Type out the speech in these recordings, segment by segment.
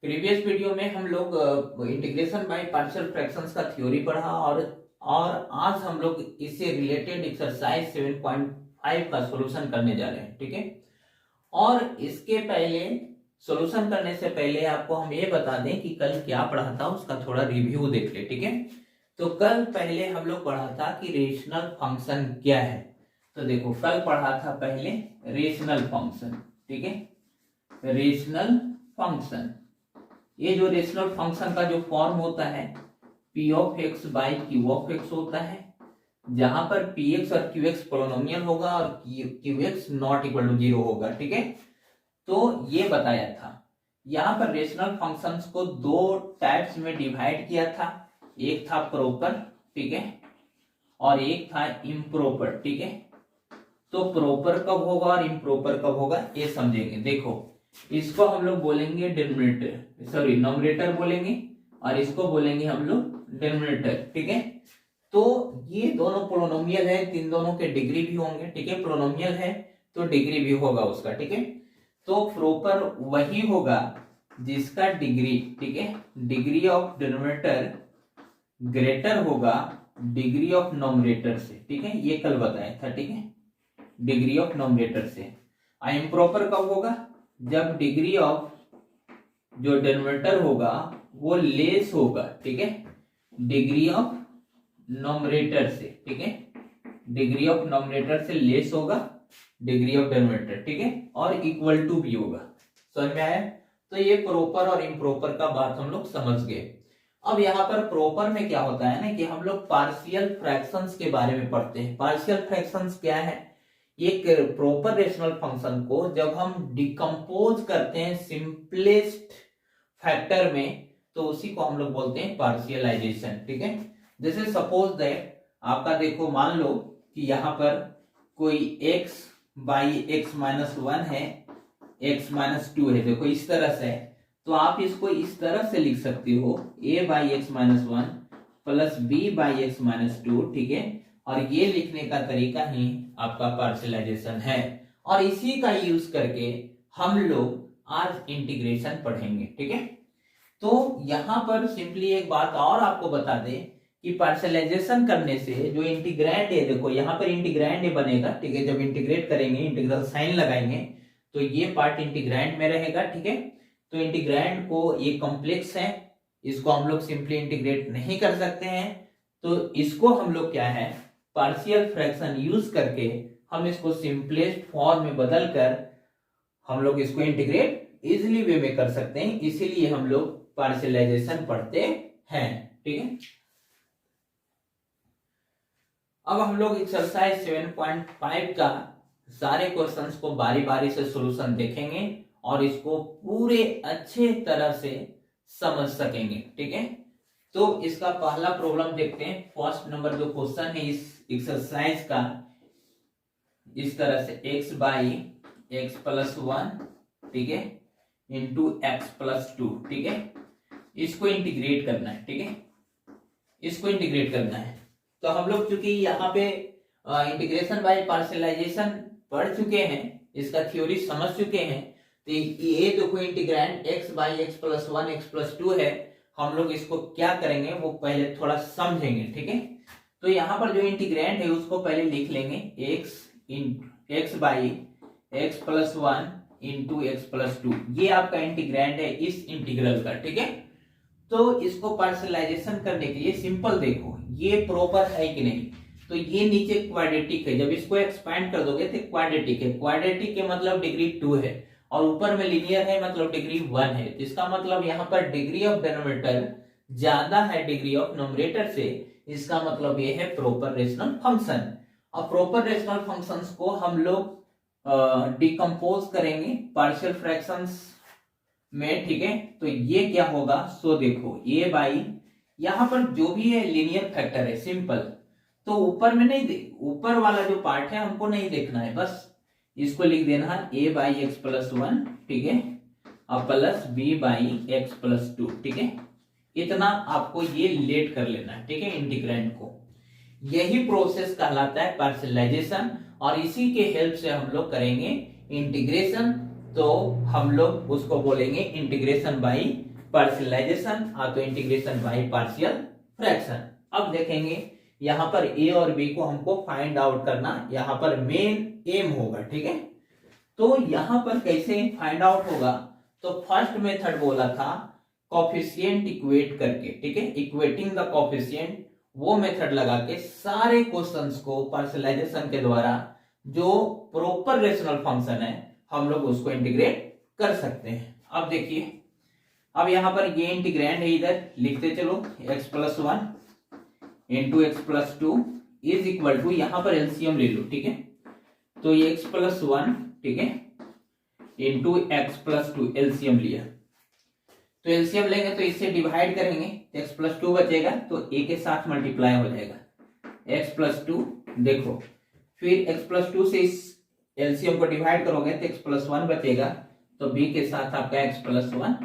Previous video में हम लोग इंटीग्रेशन बाय पार्शियल फ्रैक्शंस का थ्योरी पढ़ा और आज हम लोग इससे रिलेटेड एक्सरसाइज 7.5 का सॉल्यूशन करने जा रहे हैं। ठीक है, और इसके पहले सॉल्यूशन करने से पहले आपको हम ये बता दें कि कल क्या पढ़ा था, उसका थोड़ा रिव्यू देख ले। ठीक है, तो कल पहले हम लोग पढ़ा था कि रेशनल फंक्शन क्या है। तो देखो, कल पढ़ा था पहले रेशनल फंक्शन। ठीक है, रेशनल फंक्शन, ये जो रेशनल फंक्शन का जो फॉर्म होता है P of X by Q of X होता है, जहां पर पी एक्स और क्यू एक्स पोलिनोमियल होगा और Q X not equal to 0 होगा। ठीक है, तो ये बताया था। यहाँ पर रेशनल फंक्शंस को दो टाइप्स में डिवाइड किया था, एक था प्रॉपर, ठीक है, और एक था इम्प्रॉपर। ठीक है, तो प्रॉपर कब होगा और इम्प्रॉपर कब होगा ये समझेंगे। देखो, इसको हम लोग बोलेंगे डिनोमिनेटर, सॉरी नॉमिनेटर बोलेंगे, और इसको बोलेंगे हम लोग डिनोमिनेटर। ठीक है, तो ये दोनों पोलिनोमियल है, तीन दोनों के डिग्री भी होंगे। ठीक है, पोलिनोमियल है तो डिग्री भी होगा उसका। ठीक है, तो प्रॉपर वही होगा जिसका डिग्री, ठीक है, डिग्री ऑफ डिनोमिनेटर ग्रेटर होगा डिग्री ऑफ नॉमिनेटर से। ठीक है, ये कल बताया था। ठीक है, डिग्री ऑफ नॉमिनेटर से। इम्प्रॉपर कब होगा? जब डिग्री ऑफ जो डिनोमिनेटर होगा वो लेस होगा, ठीक है, डिग्री ऑफ नॉमिनेटर से। ठीक है, डिग्री ऑफ नॉमिनेटर से लेस होगा डिग्री ऑफ डिनोमिनेटर। ठीक है, और इक्वल टू भी होगा। समझ में आया? तो ये प्रॉपर और इम्प्रॉपर का बात हम लोग समझ गए। अब यहाँ पर प्रॉपर में क्या होता है ना कि हम लोग पार्शियल फ्रैक्शंस के बारे में पढ़ते हैं। पार्शियल फ्रैक्शंस क्या है? एक प्रॉपर रेशनल फंक्शन को जब हम डिकम्पोज करते हैं सिंपलेस्ट फैक्टर में, तो उसी को हम लोग बोलते हैं पार्शियलाइजेशन। ठीक है, जैसे सपोज दैट आपका देखो, मान लो कि यहाँ पर कोई x बाई एक्स माइनस 1 है, x माइनस 2 है। देखो इस तरह से, तो आप इसको इस तरह से लिख सकते हो a by X minus 1 plus b by X minus 2। ठीक है, और ये लिखने का तरीका ही आपका पार्शियलाइजेशन है, और इसी का यूज करके हम लोग आज इंटीग्रेशन पढ़ेंगे। ठीक है, तो यहां पर सिंपली एक बात और आपको बता दें कि पार्शियलाइजेशन करने से जो इंटीग्रैंड है, देखो यहां पर इंटीग्रैंड बनेगा। ठीक है, जब इंटीग्रेट करेंगे, इंटीग्रल साइन लगाएंगे, तो ये पार्ट इंटीग्रैंड में रहेगा। ठीक है, तो इंटीग्रैंड को, ये कॉम्प्लेक्स है, इसको हम लोग सिंपली इंटीग्रेट नहीं कर सकते हैं, तो इसको हम लोग क्या है, पार्शियल फ्रैक्शन यूज करके हम इसको सिंपलेस्ट फॉर्म में बदलकर हम लोग इसको इंटीग्रेट इजिली वे में कर सकते हैं। इसीलिए हम लोग पार्शियलाइजेशन पढ़ते हैं। ठीक है, अब हम लोग एक्सरसाइज 7.5 का सारे क्वेश्चंस को बारी बारी से सॉल्यूशन देखेंगे और इसको पूरे अच्छे तरह से समझ सकेंगे। ठीक है, तो इसका पहला प्रॉब्लम देखते हैं। फर्स्ट नंबर जो क्वेश्चन है इस एक्सरसाइज का, इस तरह से x बाई एक्स प्लस 1, ठीक है, इंटू एक्स प्लस 2। ठीक है, इसको इंटीग्रेट करना है। ठीक है, इसको इंटीग्रेट करना है। तो हम लोग चूंकि यहाँ पे इंटीग्रेशन बाय पार्शियलाइजेशन पढ़ चुके हैं, इसका थ्योरी समझ चुके हैं, तो ये देखो integrand x by x plus 1 x plus 2 है। हम लोग इसको क्या करेंगे वो पहले थोड़ा समझेंगे। ठीक है, तो यहाँ पर जो इंटीग्रैंड है उसको पहले लिख लेंगे x by x plus 1 into x plus 2। ये आपका इंटीग्रैंड है इस इंटीग्रल का। ठीक है, तो इसको पार्शियलाइजेशन करने के लिए सिंपल देखो, ये प्रॉपर है कि नहीं, तो ये नीचे क्वाड्रेटिक है, जब इसको एक्सपैंड कर दोगे तो क्वाड्रेटिक है। क्वाड्रेटिक के मतलब डिग्री 2 है, और ऊपर में लीनियर है मतलब डिग्री 1 है। तो इसका मतलब यहाँ पर डिग्री ऑफ डिनोमिनेटर ज्यादा है डिग्री ऑफ न्यूमरेटर से, इसका मतलब ये है प्रॉपर रेशनल फंक्शन। और प्रॉपर रेशनल फंक्शंस को हम लोग डिकम्पोज करेंगे पार्शियल फ्रैक्शंस में। ठीक है, तो ये क्या होगा, सो देखो a बाई, यहां पर जो भी है लीनियर फैक्टर है सिंपल, तो ऊपर में नहीं ऊपर वाला जो पार्ट है हमको नहीं देखना है, बस इसको लिख देना है a बाई एक्स प्लस 1, ठीक है, और plus b by x plus 2। ठीक है, इतना आपको ये लेट कर लेना है। ठीक है, इंटीग्रैंड को, यही प्रोसेस कहलाता है पार्शियलाइजेशन, और इसी के हेल्प से हम लोग करेंगे इंटीग्रेशन तो हम लोग उसको बोलेंगे इंटीग्रेशन बाई पार्शियलाइजेशन, तो इंटीग्रेशन बाई पार्शियल फ्रैक्शन। अब देखेंगे यहाँ पर ए और बी को हमको फाइंड आउट करना, यहाँ पर मेन एम होगा, ठीक है। तो यहाँ पर कैसे फाइंड आउट होगा, तो फर्स्ट मेथड बोला था कोफिशिएंट इक्वेट करके, ठीक है, इक्वेटिंग द कोफिशिएंट, वो मेथड लगा के सारे क्वेश्चंस को पार्शियलाइजेशन के द्वारा जो प्रॉपर रेशनल फंक्शन है हम लोग उसको इंटीग्रेट कर सकते हैं। अब देखिए, अब यहां पर ये इंटीग्रैंड है, इधर लिखते चलो x plus 1 into x plus 2 is equal to, यहां पर एलसीएम ले लो, ठीक है। तो ये x प्लस 1, ठीक है, इंटू एक्स प्लस 2 एलसीएम लिया, तो एलसीएम लेंगे तो इससे डिवाइड करेंगे, x प्लस 2 बचेगा, तो a के साथ मल्टीप्लाई हो जाएगा x प्लस 2। देखो फिर x प्लस 2 से इस एलसीएम को डिवाइड करोगे तो x प्लस 1 बचेगा, तो b के साथ आपका x प्लस 1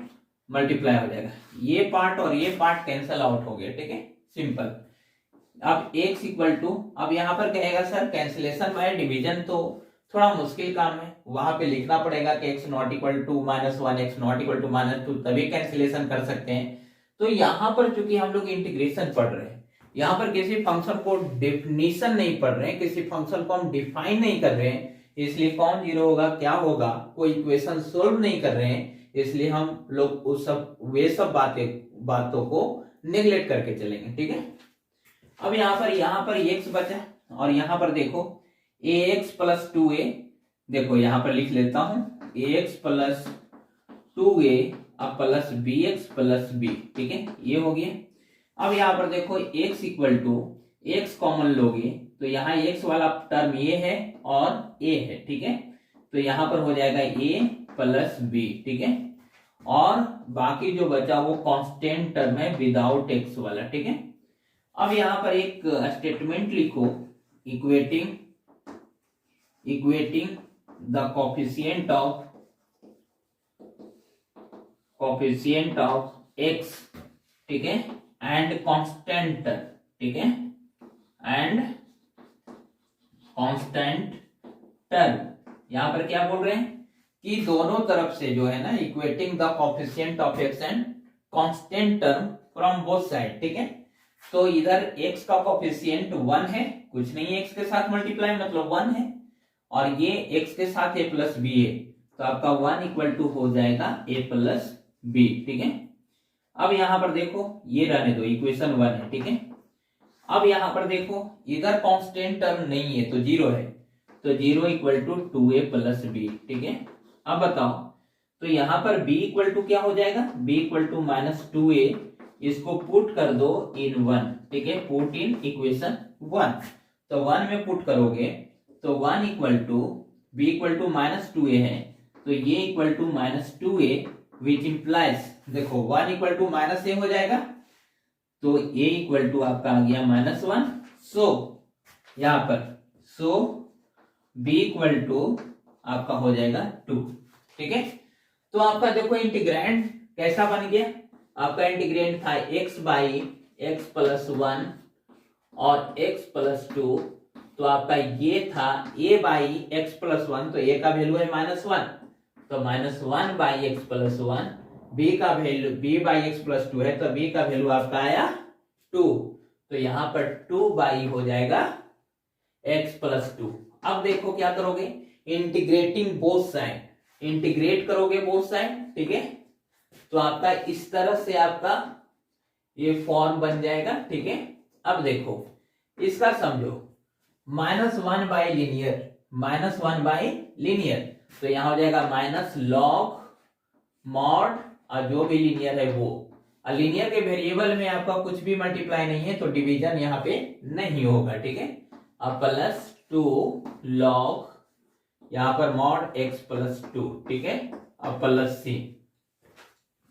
मल्टीप्लाई हो जाएगा। ये पार्ट और ये पार्ट कैंसल आउट हो गया, ठीक है, सिंपल। अब x इक्वल टू, अब यहाँ पर कहेगा सर कैंसिलेशन बाय डिवीजन तो थोड़ा मुश्किल काम है, वहां पे लिखना पड़ेगा कि x not equal to -1, x not equal to -2, तभी कैंसिलेशन कर सकते हैं। तो यहाँ पर चूंकि हम लोग इंटीग्रेशन पढ़ रहे हैं, यहाँ पर किसी फंक्शन को डेफिनेशन नहीं पढ़ रहे हैं, किसी फंक्शन को हम डिफाइन नहीं कर रहे हैं, इसलिए कौन जीरो होगा क्या होगा, कोई इक्वेशन सोल्व नहीं कर रहे हैं, इसलिए हम लोग उस सब वे सब बातों को नेग्लेक्ट करके चलेंगे, ठीक है। अब यहाँ पर x बचा, और यहाँ पर देखो ax प्लस 2a, देखो यहाँ पर लिख लेता हूं ax प्लस 2a अब प्लस bx प्लस b, ठीक है, ये हो गया। अब यहाँ पर देखो x equal to, x common लोगे तो यहाँ x वाला टर्म ये है और a है, ठीक है, तो यहाँ पर हो जाएगा a प्लस b, ठीक है, और बाकी जो बचा वो कांस्टेंट टर्म है विदाउट x वाला, ठीक है। अब यहाँ पर एक स्टेटमेंट लिखो, equating the coefficient of x, ठीक है, एंड कांस्टेंट, ठीक है, एंड कांस्टेंट टर्म। यहां पर क्या बोल रहे हैं कि दोनों तरफ से जो है ना, equating the coefficient of x and constant term from both side, ठीक है। तो इधर x का कोफिशिएंट 1 है, कुछ नहीं है, x के साथ मल्टीप्लाई मतलब 1 है, और ये x के साथ a प्लस b है, तो आपका 1 इक्वल टू हो जाएगा a प्लस b, ठीक है। अब यहां पर देखो ये रहने दो, इक्वेशन 1 है, ठीक है। अब यहां पर देखो इधर कांस्टेंट टर्म नहीं है तो 0 है, तो 0 equal to 2a plus b, ठीक है। अब बताओ, तो यहां पर b इक्वल टू क्या हो जाएगा, b इक्वल टू -2a, इसको पुट कर दो इन 1, ठीक है, पुट इन इक्वेशन 1, तो 1 में पुट करोगे तो 1 equal to b equal to -2a है, तो ये equal to -2a which implies, देखो 1 इक्वल टू -a हो जाएगा, तो a इक्वल टू आपका आ गया -1, सो यहां पर b इक्वल टू आपका हो जाएगा 2, ठीक है। तो आपका देखो इंटीग्रैंड कैसा बन गया, आपका इंटीग्रैंड था x बाई एक्स प्लस 1 और x प्लस 2, तो आपका ये था a बाई एक्स प्लस 1, तो a का वैल्यू है -1, तो -1 बाई एक्स प्लस 1, b का value b by x plus 2 है, तो b का वैल्यू आपका आया 2, तो यहां पर 2 बाई हो जाएगा x प्लस 2। अब देखो क्या करोगे, इंटीग्रेटिंग बोथ साइड, इंटीग्रेट करोगे बोथ साइड, ठीक है, तो आपका इस तरह से आपका ये फॉर्म बन जाएगा, ठीक है। अब देखो इसका समझो, -1 बाई लीनियर, -1 बाई लीनियर, तो यहां हो जाएगा माइनस लॉग मॉड, और जो भी लीनियर है वो, और लीनियर के वेरिएबल में आपका कुछ भी मल्टीप्लाई नहीं है तो डिवीजन यहाँ पे नहीं होगा, ठीक है। अब प्लस 2 लॉग यहाँ पर मॉड x प्लस 2, ठीक है, अब प्लस c,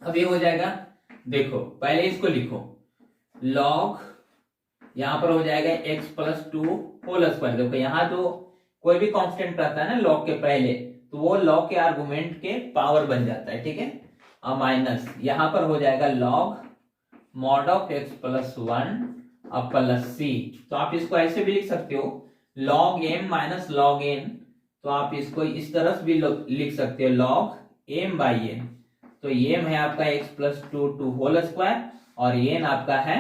अब ये हो जाएगा, देखो पहले इसको लिखो, लॉग यहां पर हो जाएगा x प्लस 2 होल स्क्वायर, देखो यहाँ तो कोई भी कांस्टेंट रहता है ना लॉग के पहले, तो वो लॉग के आर्गुमेंट के पावर बन जाता है, ठीक है, और माइनस यहां पर हो जाएगा log mod of x plus 1 अब प्लस c, तो आप इसको ऐसे भी लिख सकते हो, log m minus log n, तो आप इसको इस तरह से भी लिख सकते हो log m बाई n। तो m है आपका x plus two whole square और n आपका है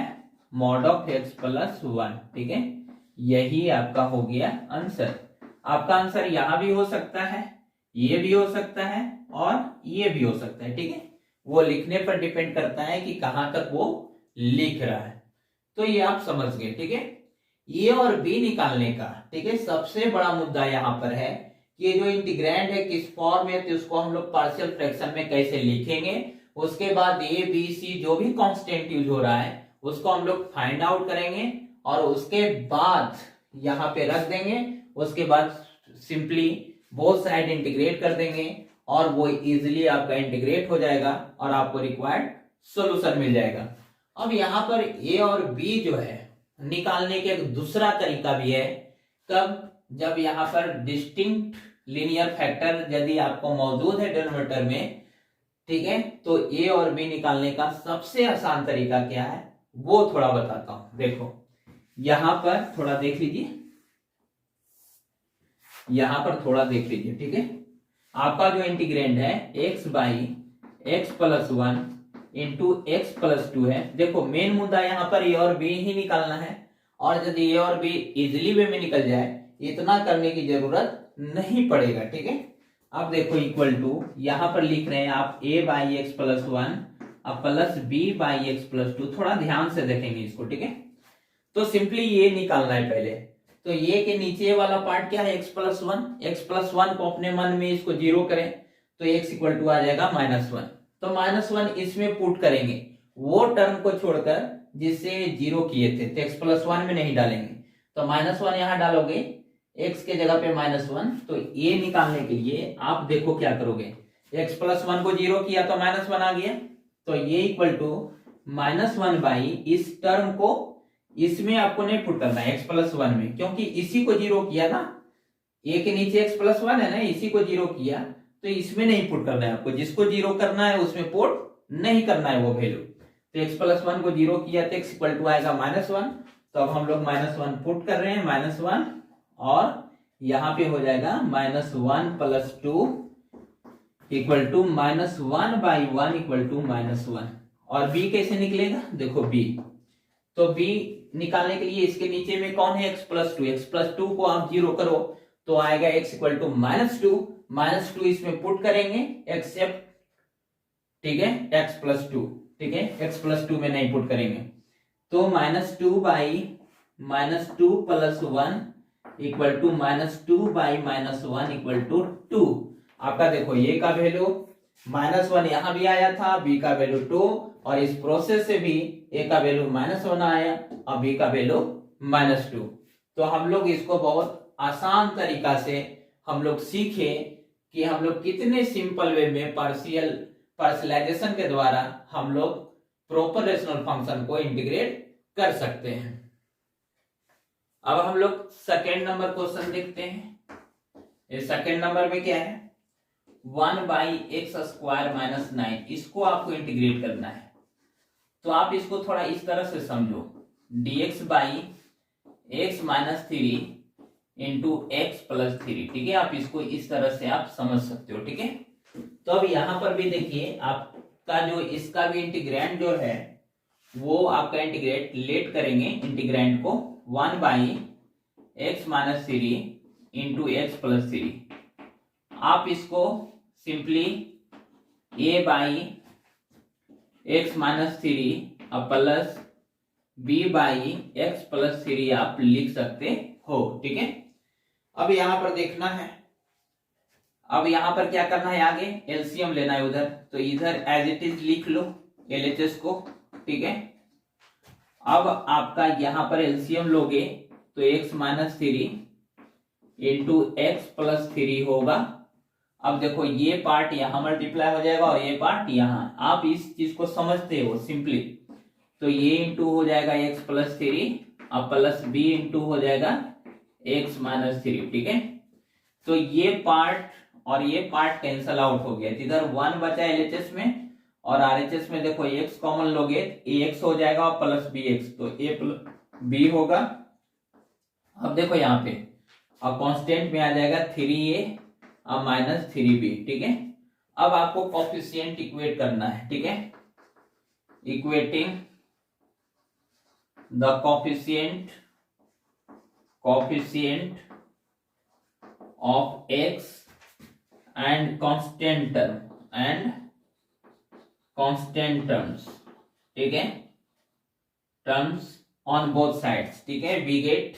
मॉड ऑफ x प्लस 1। ठीक है, यही आपका हो गया आंसर। आपका आंसर यहां भी हो सकता है, ये भी हो सकता है और ये भी हो सकता है। ठीक है, वो लिखने पर डिपेंड करता है कि कहां तक वो लिख रहा है। तो ये आप समझ गए। ठीक है, ए और बी निकालने का, ठीक है, सबसे बड़ा मुद्दा यहां पर है कि ये जो इंटीग्रैंड है किस फॉर्म में, तो उसको हम लोग पार्शियल फ्रैक्शन में कैसे लिखेंगे। उसके बाद ए बी सी जो भी कांस्टेंट यूज हो रहा है उसको हम लोग फाइंड आउट करेंगे और उसके बाद यहाँ पे रख देंगे। उसके बाद सिंपली बोथ साइड इंटीग्रेट कर देंगे और वो इजिली आपका इंटीग्रेट हो जाएगा और आपको रिक्वायर्ड सॉल्यूशन मिल जाएगा। अब यहाँ पर ए और बी जो है निकालने के एक दूसरा तरीका भी है। कब? जब यहाँ पर डिस्टिंक्ट लीनियर फैक्टर यदि आपको मौजूद है डिनोमिनेटर में, ठीक है, तो ए और बी निकालने का सबसे आसान तरीका क्या है वो थोड़ा बताता हूं। देखो यहां पर थोड़ा देख लीजिए, यहां पर थोड़ा देख लीजिए। ठीक है, आपका जो इंटीग्रेंड है x by x plus 1 into x plus 2 है। देखो मेन मुद्दा यहाँ पर ए और बी ही निकालना है और यदि ए और बी इजिली वे में निकल जाए इतना करने की जरूरत नहीं पड़ेगा। ठीक है, अब देखो इक्वल टू यहां पर लिख रहे हैं आप a बाई एक्स प्लस 1 अब plus b by x plus 2। थोड़ा ध्यान से देखेंगे इसको। ठीक है, तो सिंपली ये निकालना है पहले। तो ये के नीचे वाला पार्ट क्या है एक्स प्लस 1। एक्स प्लस 1 को अपने मन में इसको जीरो करें तो x इक्वल टू आ जाएगा -1। तो -1 इसमें पुट करेंगे वो टर्म को छोड़कर जिसे जीरो किए थे, तो x प्लस 1 में नहीं डालेंगे। तो -1 यहां डालोगे x के जगह पे -1। तो ये निकालने के लिए आप देखो क्या करोगे, x प्लस 1 को जीरो किया तो -1 आ गया। तो ये इक्वल टू -1 बाई इस टर्म को इसमें आपको नहीं पुट करना है x प्लस 1 में, क्योंकि इसी को जीरो किया ना, a के नीचे x प्लस 1 है ना, इसी को जीरो किया तो इसमें नहीं पुट करना है आपको। जिसको जीरो करना है उसमें पुट नहीं करना है वो वैल्यू। तो x प्लस 1 को जीरो किया तो x इक्वल टू आएगा -1। तो अब हम लोग -1 पुट कर रहे हैं -1 और यहां पे हो जाएगा -1 plus 2 equal to -1 by 1 equal to -1। और b कैसे निकलेगा? देखो b, तो b निकालने के लिए इसके नीचे में कौन है x प्लस 2। x प्लस 2 को आप जीरो करो तो आएगा x इक्वल टू -2 इसमें पुट करेंगे एक्सेप्ट, ठीक है, x प्लस 2। ठीक है, x प्लस 2 में नहीं पुट करेंगे तो -2 by -2 plus 1 equal to -2 by -1 equal to 2। आपका देखो ये का वैल्यू -1 यहां भी आया था, b का वैल्यू 2 और इस प्रोसेस से भी a का वैल्यू -1 आया और b का वैल्यू -2। तो हम लोग इसको बहुत आसान तरीका से हम लोग सीखे कि हम लोग कितने सिंपल वे में पार्शियलाइजेशन के द्वारा हम लोग प्रॉपर रेशनल फंक्शन को इंटीग्रेट कर सकते हैं। अब हम लोग सेकेंड नंबर क्वेश्चन देखते हैं। इस सेकेंड नंबर में क्या है, 1 बाई एक्स स्क्वायर माइनस 9, इसको आपको इंटीग्रेट करना है। तो आप इसको थोड़ा इस तरह से समझो, dx by X minus 3 into x plus 3। ठीक है, आप इसको इस तरह से आप समझ सकते हो। ठीक है, तो अब यहां पर भी देखिए आपका जो इसका भी इंटीग्रैंड जो है वो आपका इंटीग्रेट लेट करेंगे इंटीग्रैंड को 1 by X minus 3 into x plus 3। आप इसको simply a by X minus 3 अब plus b by x plus 3 आप लिख सकते हो। ठीक है, अब यहां पर देखना है, अब यहां पर क्या करना है, आगे एलसीएम लेना है उधर। तो इधर एज इट इज लिख लो एलएचएस को। ठीक है, अब आपका यहां पर एलसीएम लोगे तो x minus 3 into x plus 3 होगा। अब देखो ये पार्ट यहां मल्टीप्लाई हो जाएगा और ये पार्ट यहां। आप इस चीज को समझते हो सिंपली, तो ये इंटू हो जाएगा एक्स प्लस 3 अब प्लस b इंटू हो जाएगा एक्स माइनस 3। ठीक है, तो ये पार्ट और ये पार्ट कैंसल आउट हो गया, इधर 1 बचा एलएचएस में और आरएचएस में देखो x कॉमन लोगे ax हो जाएगा और प्लस bx, तो a प्लस b होगा। अब देखो यहाँ पे और कांस्टेंट में आ जाएगा 3a और माइनस 3b, ठीक है। अब आपको कोफिशिएंट इक्वेट करना है, ठीक है। Equating the coefficient of x and constant terms, ठीक है, टर्म्स ऑन बोथ साइड्स, ठीक है। वी गेट,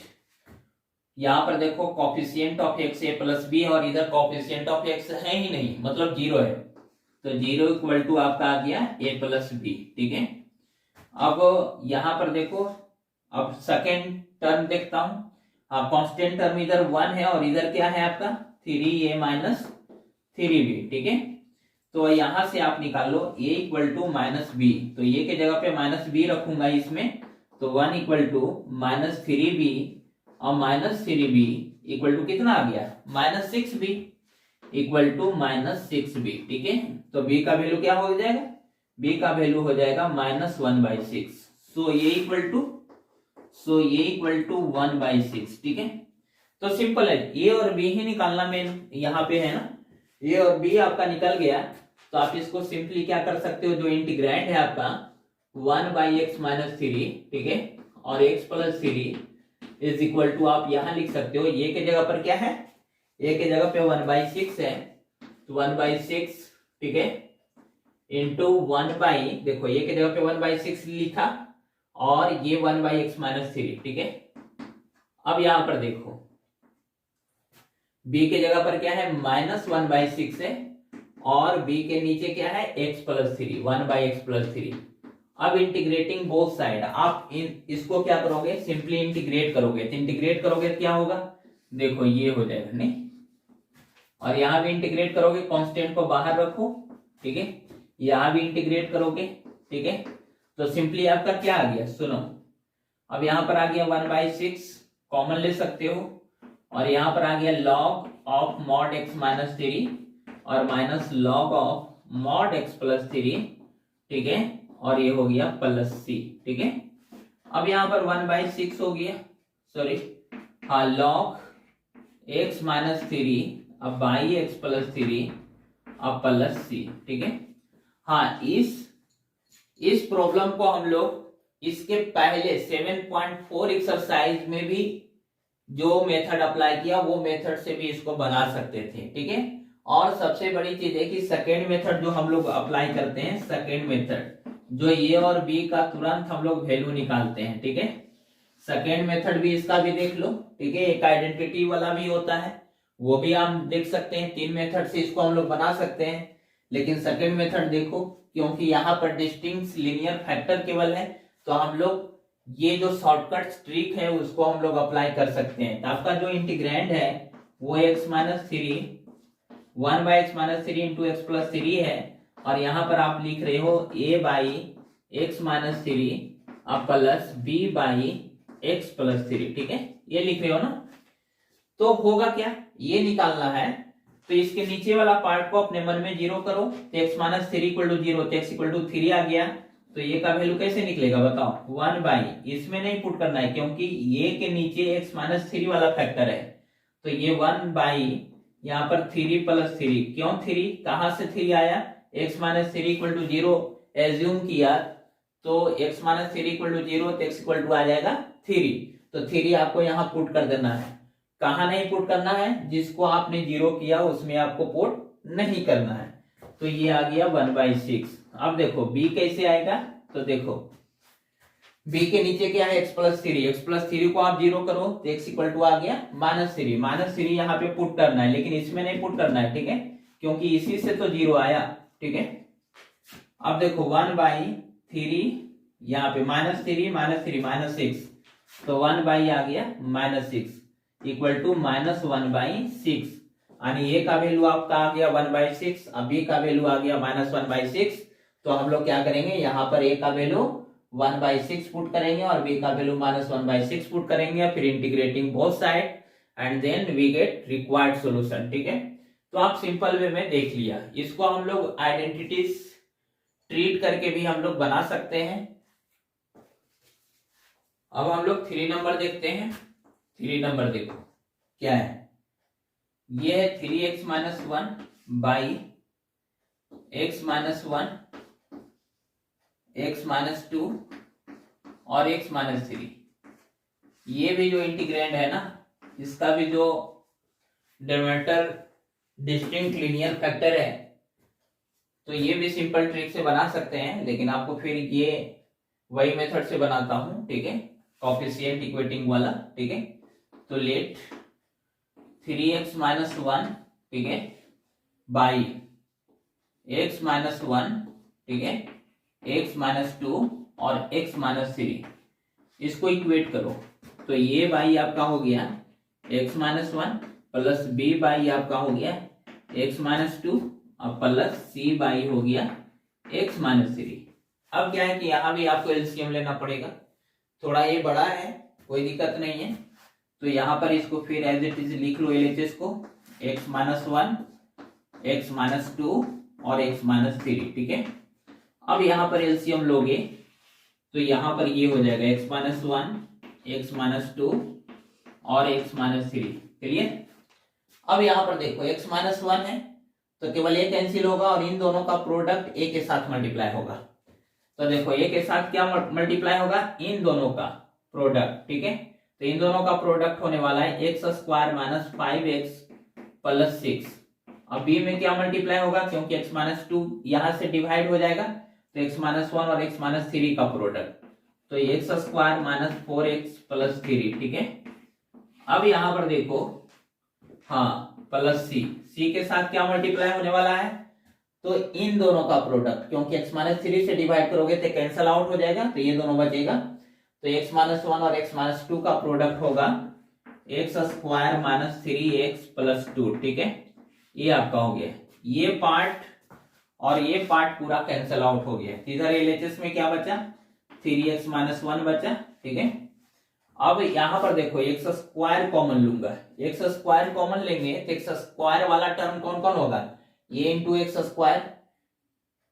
यहां पर देखो coefficient of x a plus B और इधर कोफिशिएंट ऑफ x है ही नहीं, मतलब जीरो है, तो जीरो इक्वल टू आपका आ गया a प्लस बी, ठीक है। अब यहां पर देखो, अब सेकेंड टर्म देखता हूं। हाँ, कांस्टेंट टर्म इधर 1 है और इधर क्या है आपका 3a माइनस 3b, ठीक है। तो यहां से आप निकाल लो a equal to minus B, तो a के जगह पे माइनस बी रखूंगा इसमें, तो 1 इक्वल टू माइनस 3b और माइनस 3b इक्वल टू कितना आ गया minus 6b, equal to minus 6b, ठीक है। तो b का वैल्यू क्या हो जाएगा, b का वैल्यू हो जाएगा माइनस 1/6। सो ये इक्वल टू 1/6, ठीक है। तो सिंपल है, a और b ही निकालना मेन यहाँ पे है ना। a और b आपका निकल गया, तो आप इसको सिंपली क्या कर सकते हो, जो इंटीग्रैंड है आपका 1/x माइनस 3, ठीक है, और x plus 3 is equal to आप यहां लिख सकते हो, a के जगह पर क्या है, a के जगह पे 1/6 है, तो 1/6, ठीक है, इंटू 1 देखो a के जगह पे 1/6 लिखा और ये 1/x माइनस 3, ठीक है। अब यहां पर देखो b के जगह पर क्या है माइनस 1/6 है और b के नीचे क्या है x प्लस 3, 1/x प्लस 3। अब इंटीग्रेटिंग बोथ साइड, आप इसको क्या करोगे, सिंपली इंटीग्रेट करोगे, तो इंटीग्रेट करोगे तो क्या होगा, देखो ये हो जाएगा नहीं, और यहां भी इंटीग्रेट करोगे, कांस्टेंट को बाहर रखो, ठीक है, यहां भी इंटीग्रेट करोगे, ठीक है। तो सिंपली आपका क्या आ गया, सुनो, अब यहां पर आ गया 1/6, कॉमन ले सकते हो, और यहां पर आ गया log of mod x minus 3 और minus log of mod x plus 3, ठीक है, और ये हो गया प्लस c, ठीक है। अब यहां पर 1/6 हो गया, सॉरी, हाँ, log x माइनस 3 अब बाई x प्लस 3 अब प्लस c, ठीक है। हाँ, इस प्रॉब्लम को हम लोग इसके पहले 7.4 एक्सरसाइज में भी जो मेथड अप्लाई किया वो मेथड से भी इसको बना सकते थे, ठीक है। और सबसे बड़ी चीज है कि सेकेंड मेथड जो हम लोग अप्लाई करते हैं, सेकेंड मेथड जो ए और बी का तुरंत हम लोग वैल्यू निकालते हैं, ठीक है। सेकेंड मेथड भी इसका भी देख लो, ठीक है, एक आइडेंटिटी वाला भी होता है, वो भी हम देख सकते हैं, 3 मेथड से इसको हम लोग बना सकते हैं। लेकिन सेकेंड मेथड देखो, क्योंकि यहाँ पर डिस्टिंक्ट लीनियर फैक्टर केवल है, तो हम लोग ये जो शॉर्टकट ट्रिक है उसको हम लोग अप्लाई कर सकते हैं। तो आपका जो इंटीग्रैंड है वो x minus 3 1/x minus 3 into x plus 3 है, और यहां पर आप लिख रहे हो a बाई एक्स माइनस 3 अब plus b by x plus 3, ठीक है, ये लिख रहे हो ना। तो होगा क्या, ये निकालना है, तो इसके नीचे वाला पार्ट को अपने मन में जीरो करो, तो x माइनस 3 इक्वल टू 0, तो x इक्वल टू 3 आ गया, तो ये का वैल्यू कैसे निकलेगा बताओ, 1 इसमें नहीं पुट करना है क्योंकि ये के नीचे x माइनस 3 वाला फैक्टर है, तो ये 1 यहाँ पर 3 प्लस 3, क्यों 3, कहां से 3 आया, x minus 3 equal to 0 assume किया, तो x माइनस 3 इक्वल टू 0, तो x इक्वल टू आ जाएगा 3, तो 3 आपको यहाँ पुट कर देना है। कहा नहीं पुट करना है, जिसको आपने 0 किया उसमें आपको पुट नहीं करना है, तो ये आ गया 1/6। अब देखो b कैसे आएगा, तो देखो b के नीचे क्या है x प्लस 3 को आप 0 करो तो x इक्वल टू आ गया -3 यहाँ पे पुट करना है, लेकिन इसमें नहीं पुट करना है, ठीक है, क्योंकि इसी से तो 0 आया, ठीक है। अब देखो 1/3 यहाँ पे -3 तो 1 आ गया -6 इक्वल टू -1/6, यानी a का वैल्यू आपका आ गया 1/6, अब b का वैल्यू आ गया -1/6, तो हम लोग क्या करेंगे, यहाँ पर a का वैल्यू 1/6 पुट करेंगे और b का वैल्यू -1/6 पुट करेंगे, फिर integrating both side and then we get required solution, ठीक है। तो आप सिंपल वे में देख लिया, इसको हम लोग आइडेंटिटीज ट्रीट करके भी हम लोग बना सकते हैं। अब हम लोग 3 नंबर देखते हैं। 3 नंबर देखो क्या है, ये है 3x minus 1 by x minus 1, x minus 2 और x माइनस 3। ये भी जो इंटीग्रैंड है ना, इसका भी जो डिनोमिनेटर डिस्टिंक्ट लीनियर फैक्टर है, तो ये भी सिंपल ट्रिक से बना सकते हैं, लेकिन आपको फिर ये वही मेथड से बनाता हूं, ठीक है, कोफिशिएंट इक्वेटिंग वाला, ठीक है। तो लेट 3x माइनस 1, ठीक है, बाई x माइनस 1, ठीक है, x माइनस 2 और x माइनस 3, इसको इक्वेट करो। तो ये बाई आपका हो गया x minus 1 plus b by आपका हो गया x माइनस 2 और प्लस c बाई हो गया x माइनस 3। अब क्या है कि यहाँ भी आपको एलसीएम लेना पड़ेगा, थोड़ा ये बड़ा है, कोई दिक्कत नहीं है। तो यहाँ पर इसको फिर एज इट इज लिख लो एलएचएस को, x माइनस 1, x माइनस 2 और x माइनस 3, ठीक है। अब यहाँ पर एलसीएम लोगे तो यहाँ पर ये हो जाएगा x माइनस 1, x माइनस 2 और x माइनस 3, क्लियर। अब यहाँ पर देखो x माइनस 1 है तो केवल एक कैंसिल होगा और इन दोनों का प्रोडक्ट a के साथ मल्टीप्लाई होगा। तो देखो a के साथ क्या मल्टीप्लाई होगा, इन दोनों का प्रोडक्ट, ठीक है। तो इन दोनों का प्रोडक्ट होने वाला है x square minus 5x plus 6। अब b में क्या मल्टीप्लाई होगा, क्योंकि x माइनस 2 यहां से डिवाइड हो जाएगा, तो x माइनस 1 और x माइनस 3 का प्रोडक्ट, तो x square minus 4x plus 3, ठीक है। अब यहां पर देखो, हाँ, प्लस c के साथ क्या मल्टीप्लाई होने वाला है, तो इन दोनों का प्रोडक्ट, क्योंकि x माइनस 3 से डिवाइड करोगे तो कैंसल आउट हो जाएगा, तो ये दोनों बचेगा। तो x माइनस 1 और x माइनस 2 का प्रोडक्ट होगा x square minus 3x plus 2, ठीक है। ये आपका हो गया, ये पार्ट और ये पार्ट पूरा कैंसल आउट हो गया। इधर एलएचएस में क्या बचा, 3x माइनस 1 बचा, ठीक है। अब यहां पर देखो एक्स स्क्वायर कॉमन लूंगा, एक्स स्क्वायर कॉमन लेंगे तो एक्स स्क्वायर वाला टर्म कौन कौन होगा, a into x square,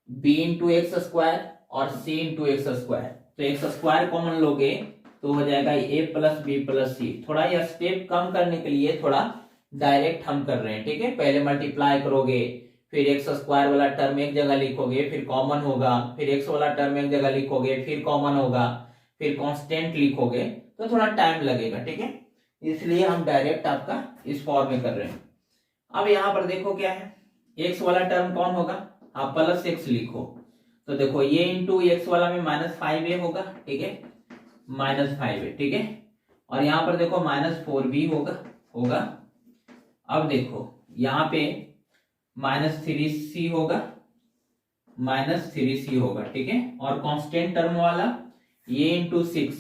b into x square और c इंटू एक्स स्क्वायर। तो एक्स स्क्वायर कॉमन लोगे तो हो जाएगा a प्लस बी प्लस सी। थोड़ा यह स्टेप कम करने के लिए थोड़ा डायरेक्ट हम कर रहे हैं, ठीक है। पहले मल्टीप्लाई करोगे, फिर एक्स स्क्वायर वाला टर्म एक जगह लिखोगे, फिर कॉमन होगा, फिर एक्स वाला टर्म एक जगह लिखोगे, फिर कॉमन होगा, फिर कांस्टेंट लिखोगे, तो थोड़ा टाइम लगेगा, ठीक है। इसलिए हम डायरेक्ट आपका इस फॉर्म में कर रहे हैं। अब यहाँ पर देखो क्या है, एक्स वाला टर्म कौन होगा, आप प्लस एक्स लिखो। तो देखो ये इंटू एक्स वाला में माइनस 5a होगा, ठीक है, माइनस 5a, ठीक है। और यहाँ पर देखो माइनस 4b होगा। अब देखो यहाँ पे माइनस 3c होगा, माइनस 3c होगा, ठीक है। और कांस्टेंट टर्म वाला ये इंटू 6,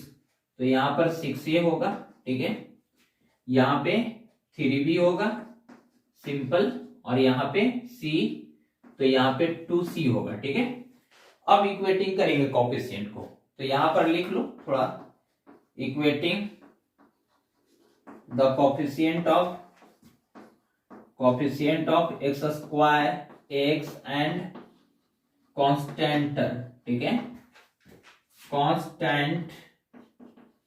तो यहाँ पर 6a होगा, ठीक है। यहाँ पे 3b होगा सिंपल, और यहाँ पे c, तो यहाँ पे 2c होगा, ठीक है। अब इक्वेटिंग करेंगे कोफिशिएंट को, तो यहाँ पर लिख लो थोड़ा, equating the coefficient of x square x and constant term, ठीक है, constant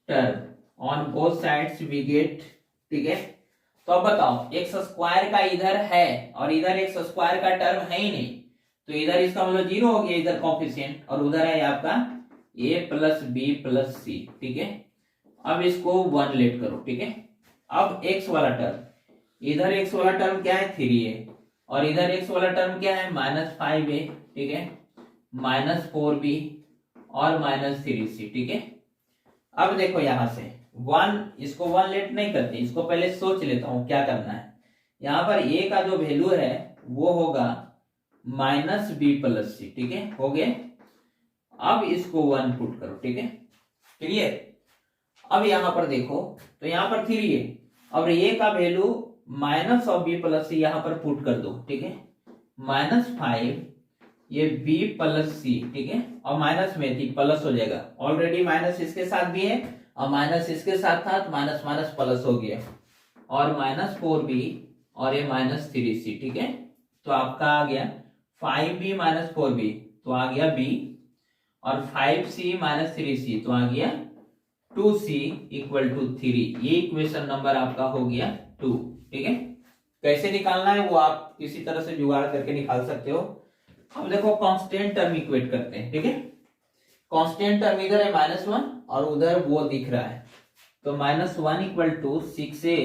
term on both sides we get, ठीक है। तो अब बताओ, एक्स स्क्वायर का इधर है और इधर एक्स स्क्वायर का टर्म है ही नहीं, तो इधर इसका मतलब 0 हो गया इधर कोफिशिएंट, और उधर है आपका a प्लस बी प्लस सी, ठीक है। अब इसको 1 लेट करो, ठीक है। अब x वाला टर्म, इधर x वाला टर्म क्या है 3a, और इधर x वाला टर्म क्या है माइनस 5a, ठीक है, माइनस 4b और माइनस 3c, ठीक है। अब देखो यहां से 1, इसको 1 लेट नहीं करते, इसको पहले सोच लेता हूं क्या करना है। यहां पर a का जो वैल्यू है वो होगा माइनस बी प्लस सी, ठीक है, हो गए। अब इसको 1 पुट करो, ठीक है, क्लियर। अब यहां पर देखो, तो यहां पर 3 है, और a का वैल्यू माइनस और बी प्लस सी यहां पर पुट कर दो, ठीक है, माइनस 5 ये b प्लस सी, ठीक है, और माइनस में थी प्लस हो जाएगा, ऑलरेडी माइनस इसके साथ भी है और माइनस इसके साथ था, माइनस माइनस प्लस हो गया, और माइनस 4b और ये माइनस 3c, ठीक है। तो आपका आ गया 5b माइनस 4b, तो आ गया b, और 5c माइनस 3c, तो आ गया 2c इक्वल टू 3। ये इक्वेशन नंबर आपका हो गया 2, ठीक है। कैसे निकालना है वो आप किसी तरह से जुगाड़ करके निकाल सकते हो। अब देखो कांस्टेंट टर्म इक्वेट करते हैं, ठीक है। कांस्टेंट टर्म इधर है -1 और उधर वो दिख रहा है, तो -1 इक्वल टू 6a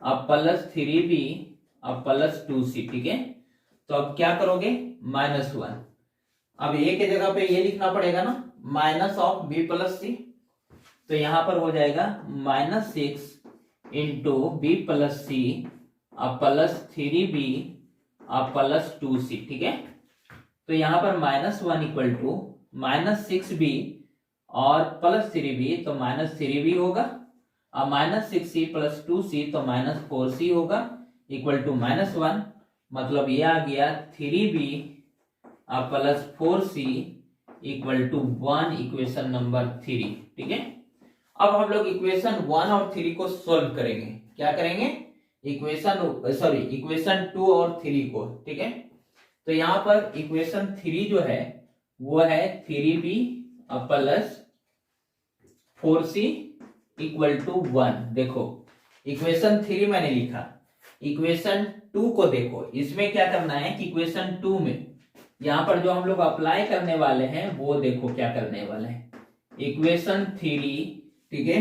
अब प्लस 3b अब प्लस 2c, ठीक है। तो अब क्या करोगे, -1, अब a के जगह पे ये लिखना पड़ेगा ना, minus of b plus c, तो यहां पर हो जाएगा -6 इंटू बी प्लस सी अब प्लस 3b अब प्लस 2c, ठीक है। तो यहां पर -1 इक्वल टू -6b और प्लस 3b, तो -3b होगा, अब -6c प्लस 2c तो -4c होगा, इक्वल टू -1, मतलब ये आ गया 3b अब plus 4c equal to 1, equation number 3, ठीक है। अब हम लोग इक्वेशन 1 और 3 को सोल्व करेंगे। क्या करेंगे, इक्वेशन 2 और 3 को, ठीक है। तो यहां पर इक्वेशन 3 जो है वो है 3b अब प्लस 4c इक्वल टू 1। देखो इक्वेशन 3 मैंने लिखा, इक्वेशन 2 को देखो, इसमें क्या करना है कि इक्वेशन 2 में यहां पर जो हम लोग अप्लाई करने वाले हैं वो देखो क्या करने वाले हैं, इक्वेशन 3, ठीक है,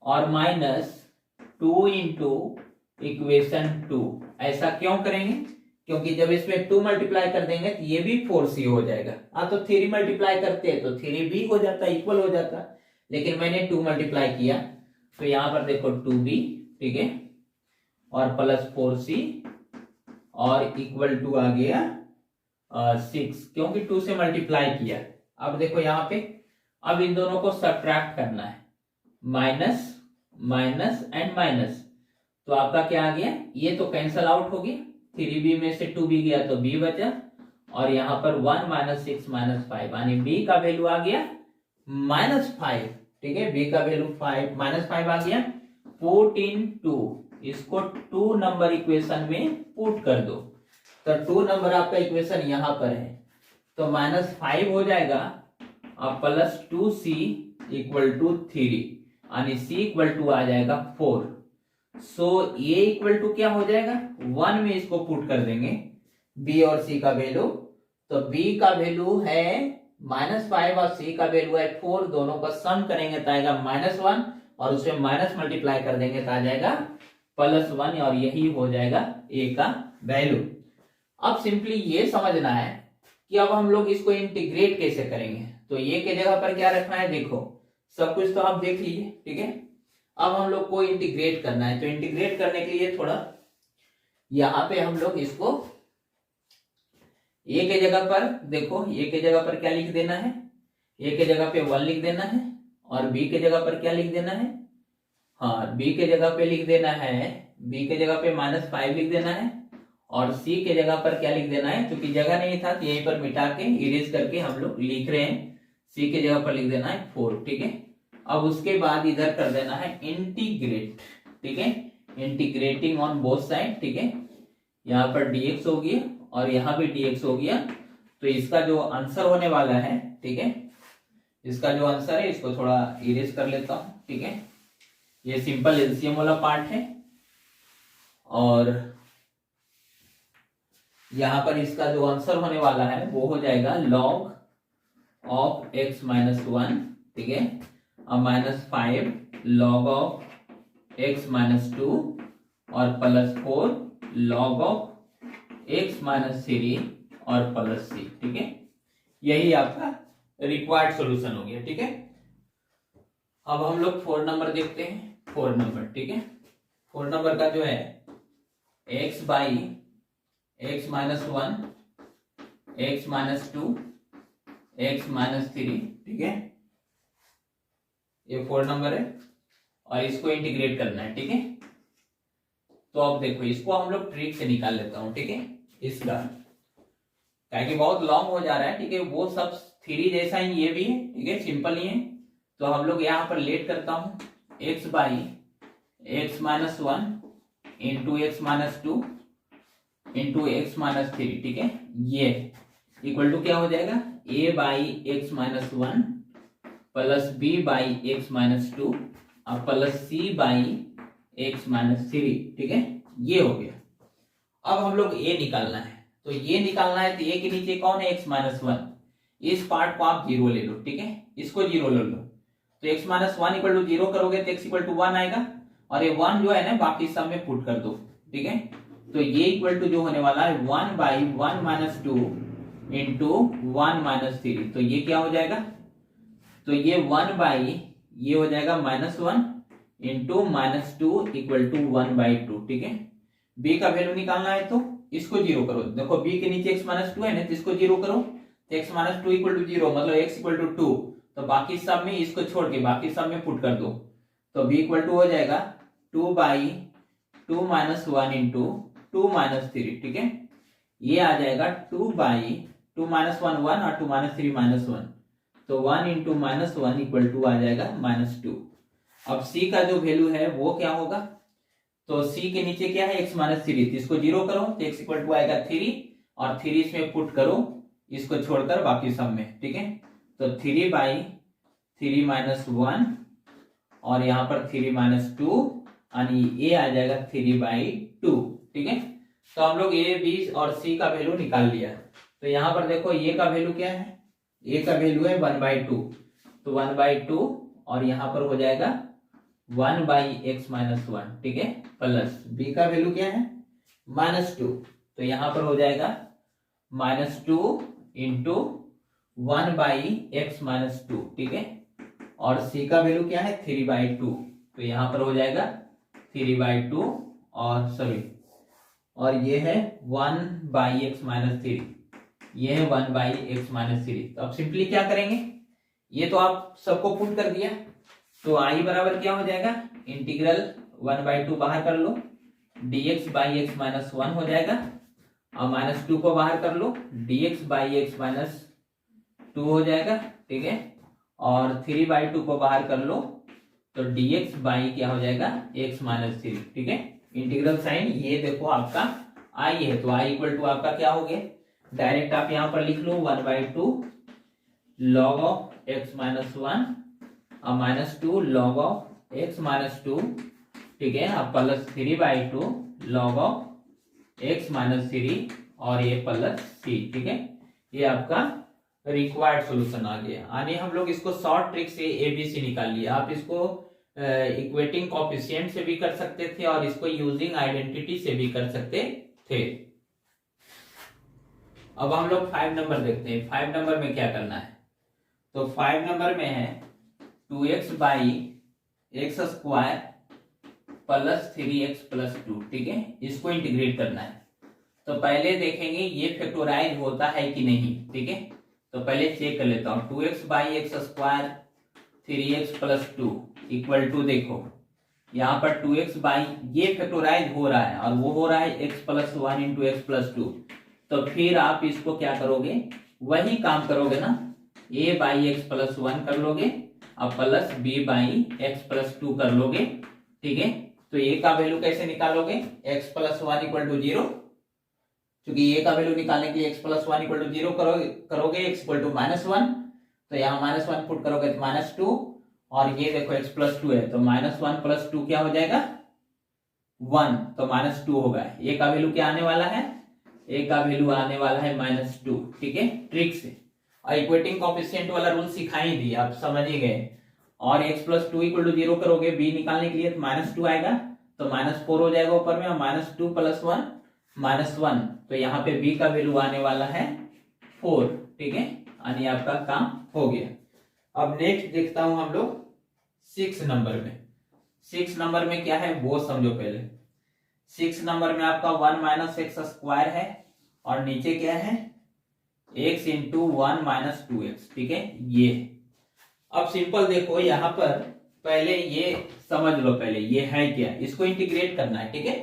और -2 इंटू इक्वेशन 2। ऐसा क्यों करेंगे, क्योंकि जब इसमें 2 मल्टीप्लाई कर देंगे तो ये भी 4c हो जाएगा। तो 3 मल्टीप्लाई करते हैं तो 3b हो जाता, इक्वल हो जाता, लेकिन मैंने 2 मल्टीप्लाई किया तो यहां पर देखो 2b, ठीक है, और प्लस 4c और इक्वल टू आ गया 6, क्योंकि 2 से मल्टीप्लाई किया। अब देखो यहाँ पे, अब इन दोनों को सब्ट्रैक्ट करना है, माइनस माइनस एंड माइनस, तो आपका क्या आ गया, ये तो कैंसल आउट हो गया, 3b में से 2b गया तो b बचा, और यहाँ पर 1 -6 -5 यानी b का वैल्यू आ गया -5, ठीक है, b का वैल्यू -5 आ गया। पुट इन 2, इसको 2 नंबर इक्वेशन में पुट कर दो, तो 2 नंबर आपका इक्वेशन यहां पर है, तो -5 हो जाएगा अब प्लस 2c इक्वल टू 3 यानी c इक्वल टू आ जाएगा 4। सो ये इक्वल टू क्या हो जाएगा, 1 में इसको पुट कर देंगे b और c का वैल्यू, तो b का वैल्यू है -5 और c का वैल्यू है 4, दोनों का सम करेंगे तो आएगा -1 और उसमें माइनस मल्टीप्लाई कर देंगे तो आ जाएगा +1 और यही हो जाएगा a का वैल्यू। अब सिंपली ये समझना है कि अब हम लोग इसको इंटीग्रेट कैसे करेंगे, तो ये के जगह पर क्या रखना है, देखो सब कुछ तो आप देख लीजिए, ठीक है। अब हम लोग को इंटीग्रेट करना है, तो इंटीग्रेट करने के लिए थोड़ा यहां पे हम लोग इसको a के जगह पर, देखो a के जगह पर क्या लिख देना है, a के जगह पे 1 लिख देना है, और b के जगह पर क्या लिख देना है, हाँ b के जगह पे लिख देना है, b के जगह पे -5 लिख देना है, और c के जगह पर क्या लिख देना है, क्योंकि जगह नहीं था तो यहीं पर मिटा के इरेज करके हम लोग लिख रहे हैं, c के जगह पर लिख देना है 4, ठीक है। अब उसके बाद इधर कर देना है इंटीग्रेट, ठीक है, इंटीग्रेटिंग ऑन बोथ साइड, ठीक है। यहाँ पर dx हो गया और यहाँ भी dx हो गया, तो इसका जो आंसर होने वाला है, ठीक है, इसका जो आंसर है इसको थोड़ा इरेज कर लेता हूं, ठीक है। ये सिंपल एलसीएम वाला पार्ट है, और यहां पर इसका जो आंसर होने वाला है वो हो जाएगा log ऑफ x -1, ठीक है, और -5 log ऑफ x -2 और +4 log ऑफ x -3 और +c, ठीक है। यही आपका रिक्वायर्ड सॉल्यूशन हो गया, ठीक है। अब हम लोग 4 नंबर देखते हैं, 4 नंबर, ठीक है। 4 नंबर का जो है x by x -1 x -2 x -3, ठीक है, ये 4 नंबर है और इसको इंटीग्रेट करना है, ठीक है। तो अब देखो इसको हम लोग ट्रिक से निकाल लेता हूं, ठीक है, इसका कि बहुत लॉन्ग हो जा रहा है, ठीक है, वो सब 3 जैसा ही ये भी है, ठीक है, सिंपल ही है। तो हम लोग यहाँ पर लेट करता हूं x by x -1 into x -2 into x -3, ठीक है, ये इक्वल टू क्या हो जाएगा, a by x -1 plus b by x -2 और प्लस c बाई x -3, ठीक है। ये हो गया। अब हम लोग ए निकालना है, तो ये निकालना है तो ए के नीचे कौन है, x माइनस वन। इस पार्ट को आप जीरो ले लो, ठीक है, इसको जीरो ले लो। तो x minus one equal to zero करोगे तो x इक्वल टू वन आएगा, और ये वन जो है ना बाकी सब में पुट कर दो, ठीक है। तो ये इक्वल टू जो होने वाला है one by one minus two into one minus three. तो ये क्या हो जाएगा, तो ये वन बाई ये हो जाएगा minus one into minus two equal to one by two, ठीक है। b का वैल्यू निकालना है तो इसको जीरो करो, देखो b के नीचे x माइनस टू है ना, तो इसको जीरो करो, तो x minus two equal to zero मतलब x इक्वल टू टू। तो बाकी सब में इसको छोड़ के बाकी सब में पुट कर दो, तो b इक्वल टू हो जाएगा two by two minus one into two minus three, ठीक है। ये आ जाएगा two by two minus one one और two minus three minus one, तो one into minus one equal to आ जाएगा माइनस टू। अब c का जो वैल्यू है वो क्या होगा, तो c के नीचे क्या है x माइनस थ्री, तो इसको जीरो करो तो x इक्वल टू आएगा थ्री, और थ्री इसमें पुट करो इसको छोड़कर बाकी सब में, ठीक है। तो three by three minus one और यहाँ पर थ्री माइनस टू, और ये आ जाएगा थ्री बाई टू, ठीक है। तो हम लोग ए बी और सी का वैल्यू निकाल लिया। तो यहाँ पर देखो ये का वैल्यू क्या है, ए का वैल्यू है वन बाई टू, तो वन बाई टू और यहाँ पर हो जाएगा one by X minus one, ठीक है, प्लस बी का वैल्यू क्या है माइनस टू, तो यहाँ पर हो जाएगा minus two into one by X minus two, ठीक है। और सी का वैल्यू क्या है थ्री बाई टू, तो यहाँ पर हो जाएगा थ्री बाई टू और सॉरी और ये है one by X minus three, ये है one by X minus three. तो अब सिंपली क्या करेंगे, ये तो आप सबको पुट कर दिया, तो आई बराबर क्या हो जाएगा, इंटीग्रल वन बाई टू बाहर कर लो, D X by X minus one हो जाएगा, और माइनस टू को बाहर कर लो, D X by X minus two हो जाएगा, ठीक है। और थ्री बाई टू को बाहर कर लो, तो डी एक्स बाई क्या हो जाएगा एक्स माइनस थ्री, ठीक है। इंटीग्रल साइन ये देखो आपका आई है, तो आई इक्वल टू आपका क्या हो गया, डायरेक्ट आप यहाँ पर लिख लो one by two log of X minus one और minus two log of X minus two, ठीक है, अब plus three by two log of X minus three और ये प्लस सी, ठीक है। ये आपका रिक्वायर्ड सॉल्यूशन आ गया। यानी हम लोग इसको शॉर्ट ट्रिक से एबीसी निकाल लिया। आप इसको इक्वेटिंग कोएफिशिएंट से भी कर सकते थे और इसको यूजिंग आइडेंटिटी से भी कर सकते थे। अब हम लोग 5 नंबर देखते हैं। 5 नंबर में क्या करना है, तो 5 नंबर में है 2x by x square plus 3x plus 2, ठीक है, इसको इंटीग्रेट करना है। तो पहले देखेंगे ये फैक्टोराइज होता है कि नहीं, ठीक है। तो पहले चेक कर लेता हूँ, 2x by x square 3x plus 2 equal to, देखो यहाँ पर 2x बाई ये फैक्टोराइज हो रहा है और वो हो रहा है x plus one into x plus two. तो फिर आप इसको क्या करोगे, वही काम करोगे ना, a by x plus one कर लोगे और plus b by x plus two कर लोगे, ठीक है। तो a का वैल्यू कैसे निकालोगे, x plus one equal to zero, क्योंकि a का वैल्यू निकालने के लिए x plus one equal to zero करोगे x equal to minus one, तो यहाँ माइनस वन पुट करोगे तो माइनस टू, और ये देखो x प्लस टू है तो माइनस वन प्लस टू क्या हो जाएगा वन, तो माइनस टू होगा। a का वैल्यू क्या आने वाला है, a का वैल्यू आने वाला है माइनस टू, ठीक है, ट्रिक से। और इक्वेटिंग कोएफिशिएंट वाला रूल सिखाई दी, आप समझ ही गए। और x plus two equal to zero करोगे b निकालने के लिए तो माइनस टू आएगा, तो माइनस फोर हो जाएगा ऊपर में, और minus two plus one minus one, तो यहाँ पे b का वैल्यू आने वाला है 4, ठीक है, यानी आपका काम हो गया। अब नेक्स्ट देखता हूं हम लोग 6 नंबर में। 6 नंबर में क्या है वो समझो पहले। 6 नंबर में आपका 1 माइनस एक्स स्क्वायर है और नीचे क्या है x into one minus two x, ठीक है, ये। अब सिंपल देखो यहाँ पर पहले ये समझ लो, पहले ये है क्या, इसको इंटीग्रेट करना है, ठीक है।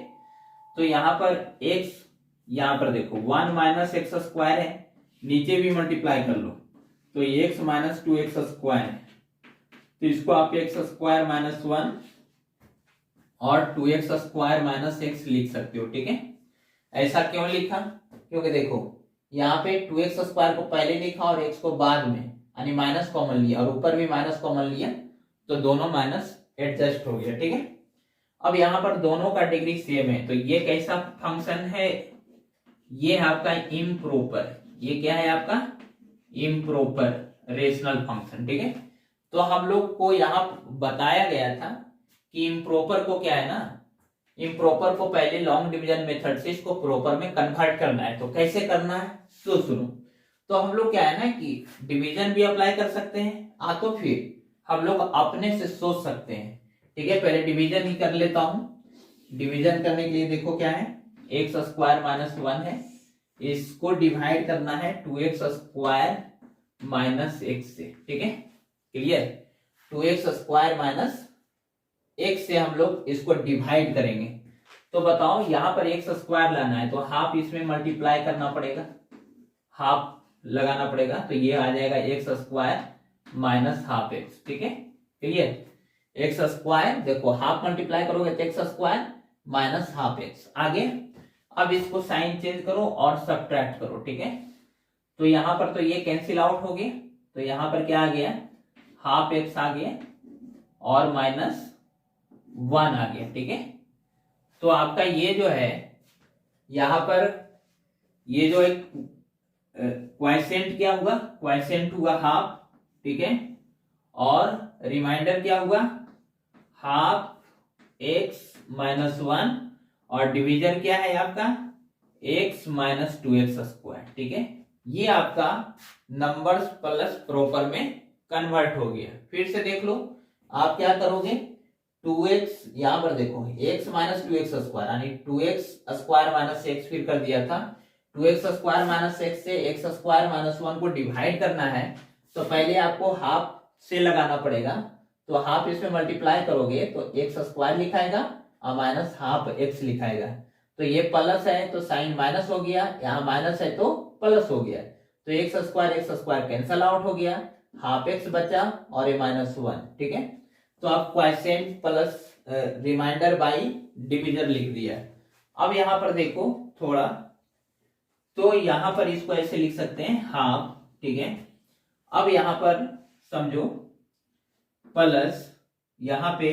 तो यहाँ पर x, यहाँ पर देखो 1 माइनस एक्स स्क्वायर है, नीचे भी मल्टीप्लाई कर लो तो x minus to x square है, तो इसको आप एक्स स्क्वायर माइनस वन और 2x स्क्वायर माइनस एक्स लिख सकते हो, ठीक है। ऐसा क्यों लिखा, क्योंकि देखो यहाँ पे 2x स्क्वायर को पहले लिखा और x को बाद में, यानी माइनस कॉमन लिया और ऊपर भी माइनस कॉमन लिया, तो दोनों माइनस एडजस्ट हो गया, ठीक है। अब यहाँ पर दोनों का डिग्री सेम है, तो ये कैसा फंक्शन है, ये आपका इम्प्रॉपर, ये क्या है आपका इम्प्रॉपर रेशनल फंक्शन, ठीक है। तो हम लोग को यहाँ बताया गया था कि इम्प्रॉपर को क्या है ना, इम्प्रॉपर को पहले लॉन्ग डिवीजन मेथड से इसको प्रॉपर में कन्वर्ट करना है। तो कैसे करना है, तो सुनो। तो हम लोग क्या है ना कि डिवीजन भी अप्लाई कर सकते हैं, तो फिर हम लोग अपने से सोच सकते हैं, ठीक है। पहले डिवीजन ही कर लेता हूं। डिवीजन करने के लिए देखो क्या है, एक्स स्क्वायर माइनस 1 है, इसको डिवाइड करना है 2x स्क्वायर माइनस एक्स से, ठीक है, clear. 2x square minus x से हम लोग इसको डिवाइड करेंगे। तो बताओ यहाँ पर एक्स स्क्वायर लाना है, तो हाफ इसमें मल्टीप्लाई करना पड़ेगा, हाफ लगाना पड़ेगा, तो ये आ जाएगा x square minus half x, ठीक है, क्लियर। एक्स स्क्वायर देखो हाफ मल्टीप्लाई करोगे तो x square minus half x. आगे अब इसको साइन चेंज करो और सब्ट्रैक्ट करो, ठीक है। तो यहां पर तो ये कैंसिल आउट हो गया, तो यहां पर क्या आ गया, हाफ एक्स आ गया और माइनस 1 आ गया, ठीक है। तो आपका ये जो है यहां पर ये जो एक क्वाइसेंट क्या हुआ, क्वाइसेंट हुआ हाफ, ठीक है, और रिमाइंडर क्या हुआ हाफ एक्स माइनस 1, और डिवीजन क्या है आपका एक्स माइनस 2x स्क्वायर, ठीक है। ये आपका नंबर्स प्लस प्रॉपर में कन्वर्ट हो गया। फिर से देख लो, आप क्या करोगे, 2x यहां पर देखो x माइनस 2x स्क्वायर यानी 2x स्क्वायर माइनस एक्स फिर कर दिया था, 2x स्क्वायर माइनस एक्स से x स्क्वायर माइनस 1 को डिवाइड करना है, तो पहले आपको हाफ से लगाना पड़ेगा, तो हाफ इसमें मल्टीप्लाई करोगे तो एक्स स्क्वायर लिखाएगा और माइनस हाफ एक्स लिखाएगा। तो ये प्लस है तो साइन माइनस हो गया, यहाँ माइनस है तो प्लस हो गया, तो एक्स स्क्वायर कैंसल आउट हो गया, हाफ एक्स बचा और ये माइनस 1, ठीक है। तो आप quotient plus remainder by division लिख दिया। अब यहां पर देखो थोड़ा, तो यहां पर इसको ऐसे लिख सकते हैं हाफ, ठीक है। अब यहां पर समझो प्लस यहां पे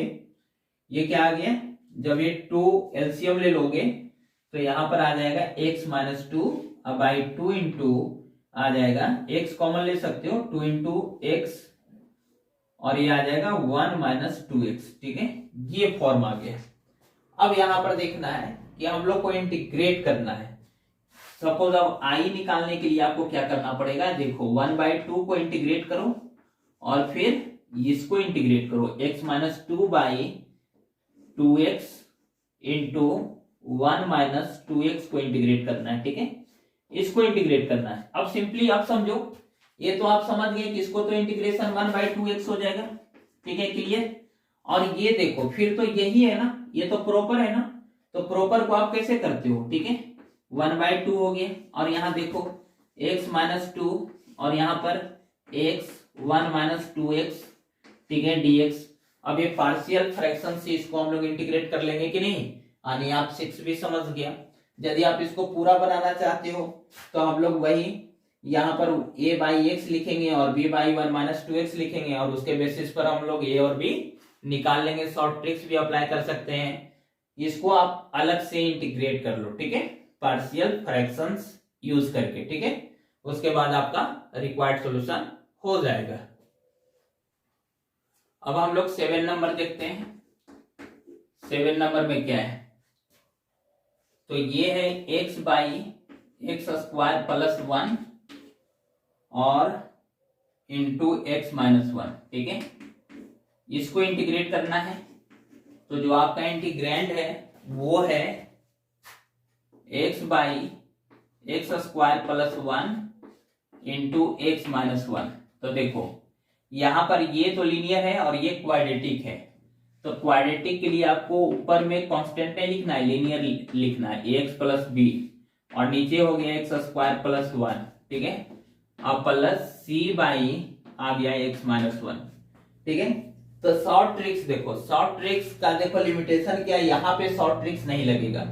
ये क्या आ गया, जब ये 2 एलसीएम ले लोगे तो यहां पर आ जाएगा x माइनस 2 बाई 2 इंटू आ जाएगा x कॉमन ले सकते हो 2 इंटू एक्स और ये आ जाएगा 1 माइनस 2x, ठीक है, ये फॉर्म आ गया। अब यहां पर देखना है कि हम लोग को इंटीग्रेट करना है। सपोज अब i निकालने के लिए आपको क्या करना पड़ेगा, देखो 1/2 को इंटीग्रेट करो और फिर इसको इंटीग्रेट करो, x minus 2 by 2x into 1 minus 2x को इंटीग्रेट करना है, ठीक है, इसको इंटीग्रेट करना है। अब सिंपली आप समझो, ये तो आप समझ गए कि इसको तो इंटीग्रेशन 1/2x हो जाएगा, ठीक है, क्लियर। और ये देखो फिर तो यही है ना, ये तो प्रॉपर है ना, तो प्रॉपर को आप कैसे करते हो, ठीक है, 1/2 हो गया और यहाँ देखो x माइनस 2 और यहाँ पर x 1 माइनस 2x, ठीक है, dx। अब ये पार्शियल फ्रैक्शन से इसको हम लोग इंटीग्रेट कर लेंगे कि नहीं, यानी आप 6 भी समझ गया। यदि आप इसको पूरा बनाना चाहते हो तो हम लोग वही यहाँ पर a बाई एक्स लिखेंगे और b बाई 1 माइनस 2x लिखेंगे और उसके बेसिस पर हम लोग a और b निकाल लेंगे। शॉर्ट ट्रिक्स भी अप्लाई कर सकते हैं, इसको आप अलग से इंटीग्रेट कर लो, ठीक है, पार्शियल फ्रैक्शंस यूज करके, ठीक है। उसके बाद आपका रिक्वायर्ड सॉल्यूशन हो जाएगा। अब हम लोग 7 नंबर देखते हैं। 7 नंबर में क्या है, तो ये है x by x square plus 1 और इंटू एक्स माइनस 1, ठीक है, इसको इंटीग्रेट करना है। तो जो आपका इंटीग्रैंड है वो है x by x square plus 1 into x minus 1। तो देखो यहां पर ये तो लीनियर है और ये क्वाड्रेटिक है, तो क्वाड्रेटिक के लिए आपको ऊपर में कांस्टेंट नहीं लिखना है, लीनियर लिखना है ax प्लस बी और नीचे हो गया एक्स स्क्वायर प्लस 1, ठीक है, अब प्लस c बाई आ गया x माइनस 1, ठीक है। तो शॉर्ट ट्रिक्स देखो, शॉर्ट ट्रिक्स का देखो लिमिटेशन क्या है, यहाँ पे शॉर्ट ट्रिक्स नहीं लगेगा,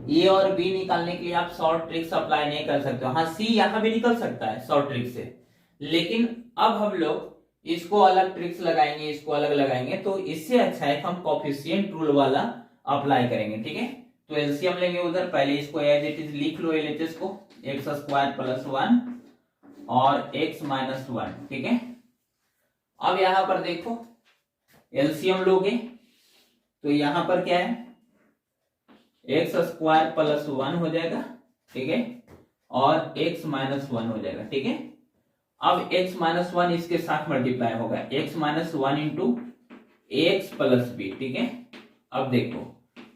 a और b निकालने के लिए आप शॉर्ट ट्रिक्स अप्लाई नहीं कर सकते हो। हाँ c यहाँ भी निकल सकता है शॉर्ट ट्रिक से, लेकिन अब हम लोग इसको अलग ट्रिक्स लगाएंगे, इसको अलग लगाएंगे, तो इससे अच्छा है हम कोफिशिएंट रूल वाला अप्लाई करेंगे, ठीक है। तो एलसीएम लेंगे उधर, पहले इसको एज इट इज लिख लो एलएचएस को, एक्स स्क्वायर प्लस 1 और एक्स माइनस 1, ठीक है। अब यहां पर देखो एलसीएम लोगे तो यहां पर क्या है, एक्स स्क्वायर प्लस 1 हो जाएगा, ठीक है, और एक्स माइनस 1 हो जाएगा, ठीक है। अब x माइनस 1 इसके साथ मल्टीप्लाई होगा, x minus 1 into x plus b, ठीक है। अब देखो,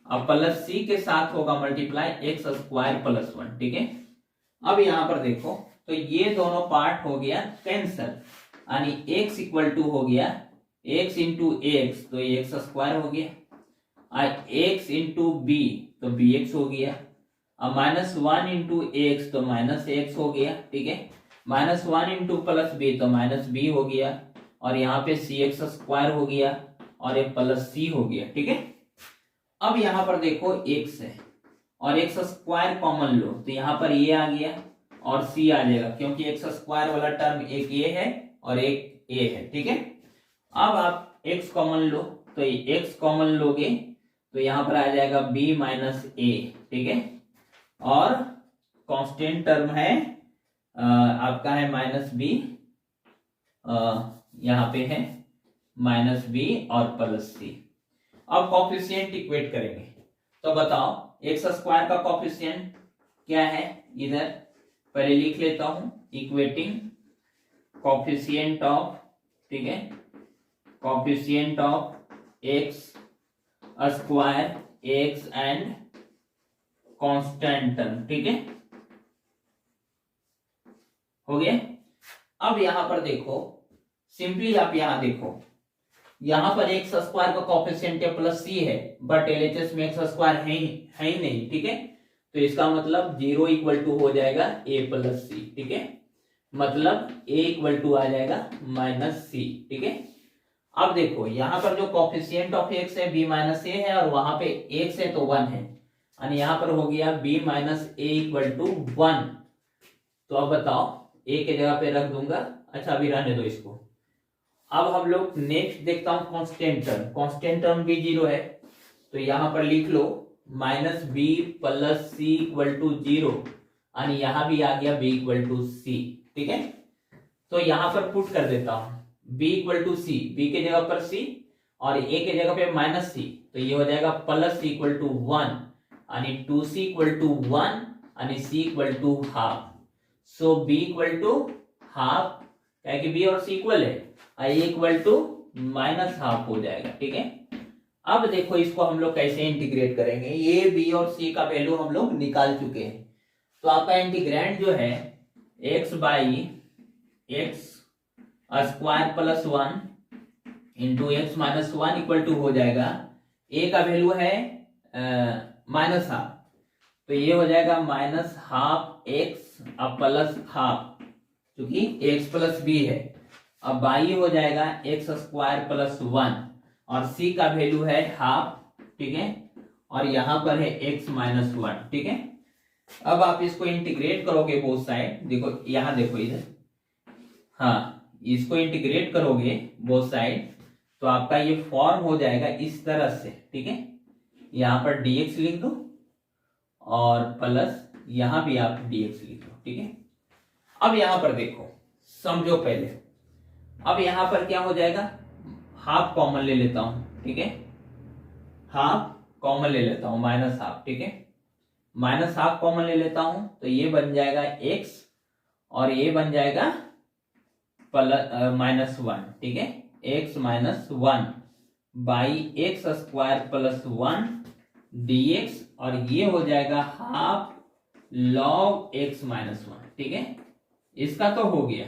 अब प्लस सी के साथ होगा मल्टीप्लाई एक्स स्क्वायर प्लस 1, ठीक है। अब यहां पर देखो तो ये दोनों पार्ट हो गया कैंसल, यानी x इक्वल टू हो गया x इंटू एक्स, तो ये एक्स स्क्वायर हो गया, और x इंटू बी तो बी एक्स हो गया, अब माइनस 1 इंटू एक्स तो माइनस एक्स हो गया, ठीक है। माइनस 1 इंटू प्लस बी तो माइनस बी हो गया, और यहाँ पे सी एक्स स्क्वायर हो गया और ये प्लस सी हो गया, ठीक है। अब यहाँ पर देखो एक्स है और एक्स स्क्वायर कॉमन लो, तो यहाँ पर ये आ गया और सी आ जाएगा, क्योंकि एक्स स्क्वायर वाला टर्म एक ये है और एक ए है, ठीक है। अब आप एक्स कॉमन लो, तो एक्स कॉमन लोगे तो यहाँ पर आ जाएगा बी माइनस ए, ठीक है, और कांस्टेंट टर्म है आपका है माइनस बी, यहाँ पे है माइनस बी और प्लस सी। अब कॉफिशिएंट इक्वेट करेंगे, तो बताओ एक्स स्क्वायर का कॉफिशिएंट क्या है, इधर पहले लिख लेता हूं, इक्वेटिंग कॉफिशिएंट ऑफ, ठीक है, coefficient of x square, x and constant term, ठीक है, हो गया। अब यहां पर देखो सिंपली, आप यहां देखो, यहां पर एक्स स्क्वायर का कॉफिशिएंट है प्लस सी है, बट एलएचएस में एक्स स्क्वायर है ही नहीं, ठीक है। तो इसका मतलब 0 इक्वल टू हो जाएगा ए प्लस सी, ठीक है, मतलब ए इक्वल टू आ जाएगा माइनस सी, ठीक है। अब देखो यहां पर जो कॉफिशिएंट ऑफ एक्स है बी माइनस ए है, और वहां पे एक्स है तो 1 है, और यहां पर हो गया b minus a equal to 1। तो अब बताओ, ए के जगह पे रख दूंगा, अच्छा अभी रहने दो इसको। अब हम लोग नेक्स्ट देखता हूं कांस्टेंट टर्म, कांस्टेंट टर्म भी 0 है, तो यहां पर लिख लो minus B plus C equal to 0, और यहां भी आ गया बी इक्वल टू सी, ठीक है। तो यहां पर पुट कर देता हूं b equal to c, b के जगह पर c और a के जगह पे माइनस सी, तो ये हो जाएगा प्लस सी इक्वल टू 1, यानी 2c इक्वल टू 1, यानी c equal to half. So b equal to half, क्या कि b और c इक्वल है, a equal to minus half हो जाएगा, ठीक है। अब देखो इसको हम लोग कैसे इंटीग्रेट करेंगे, ये b और c का वैल्यू हम लोग निकाल चुके हैं, तो आपका इंटीग्रेंड जो है x by x square plus 1 into x minus 1 equal to हो जाएगा, a का वैल्यू है माइनस हाफ, तो ये हो जाएगा माइनस हाफ एक्स अब प्लस हाफ, क्योंकि एक्स प्लस बी है। अब बाई हो जाएगा एक्स स्क्वायर प्लस 1, और c का वैल्यू है हाफ, ठीक है, और यहां पर है x माइनस 1, ठीक है। अब आप इसको इंटीग्रेट करोगे बोथ साइड, देखो यहां देखो इधर, हाँ इसको इंटीग्रेट करोगे बोथ साइड, तो आपका ये फॉर्म हो जाएगा इस तरह से, ठीक है। यहां पर dx लिख दो और प्लस यहां भी आप dx लिख लो, ठीक है। अब यहां पर देखो, समझो पहले, अब यहां पर क्या हो जाएगा, हाफ कॉमन ले लेता हूं, ठीक है, हाफ कॉमन ले लेता हूं, माइनस हाफ, ठीक है, माइनस हाफ कॉमन ले लेता हूं, तो ये बन जाएगा x और ये बन जाएगा माइनस 1, ठीक है, x minus 1 by x square plus 1 dx, और ये हो जाएगा हाफ लॉग x माइनस 1, ठीक है। इसका तो हो गया।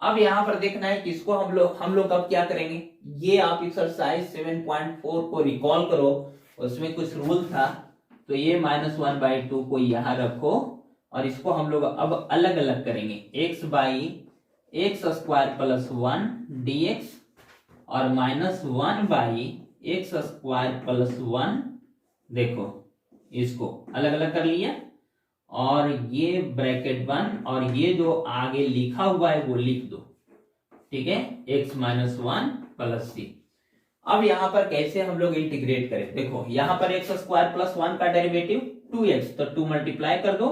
अब यहां पर देखना है कि इसको हम लोग अब क्या करेंगे, ये आप एक्सरसाइज 7.4 को रिकॉल करो, उसमें कुछ रूल था, तो ये -1/2 को यहां रखो, और इसको हम लोग अब अलग अलग करेंगे, x by x square plus 1 dx और -1 बाई एक्स स्क्वायर प्लस 1, देखो इसको अलग अलग कर लिया, और ये ब्रैकेट 1 और ये जो आगे लिखा हुआ है वो लिख दो, ठीक है, x माइनस 1 प्लस सी। अब यहाँ पर कैसे हम लोग इंटीग्रेट करें, देखो यहाँ पर एक्स स्क्वायर प्लस 1 का डेरिवेटिव 2x, तो 2 मल्टीप्लाई कर दो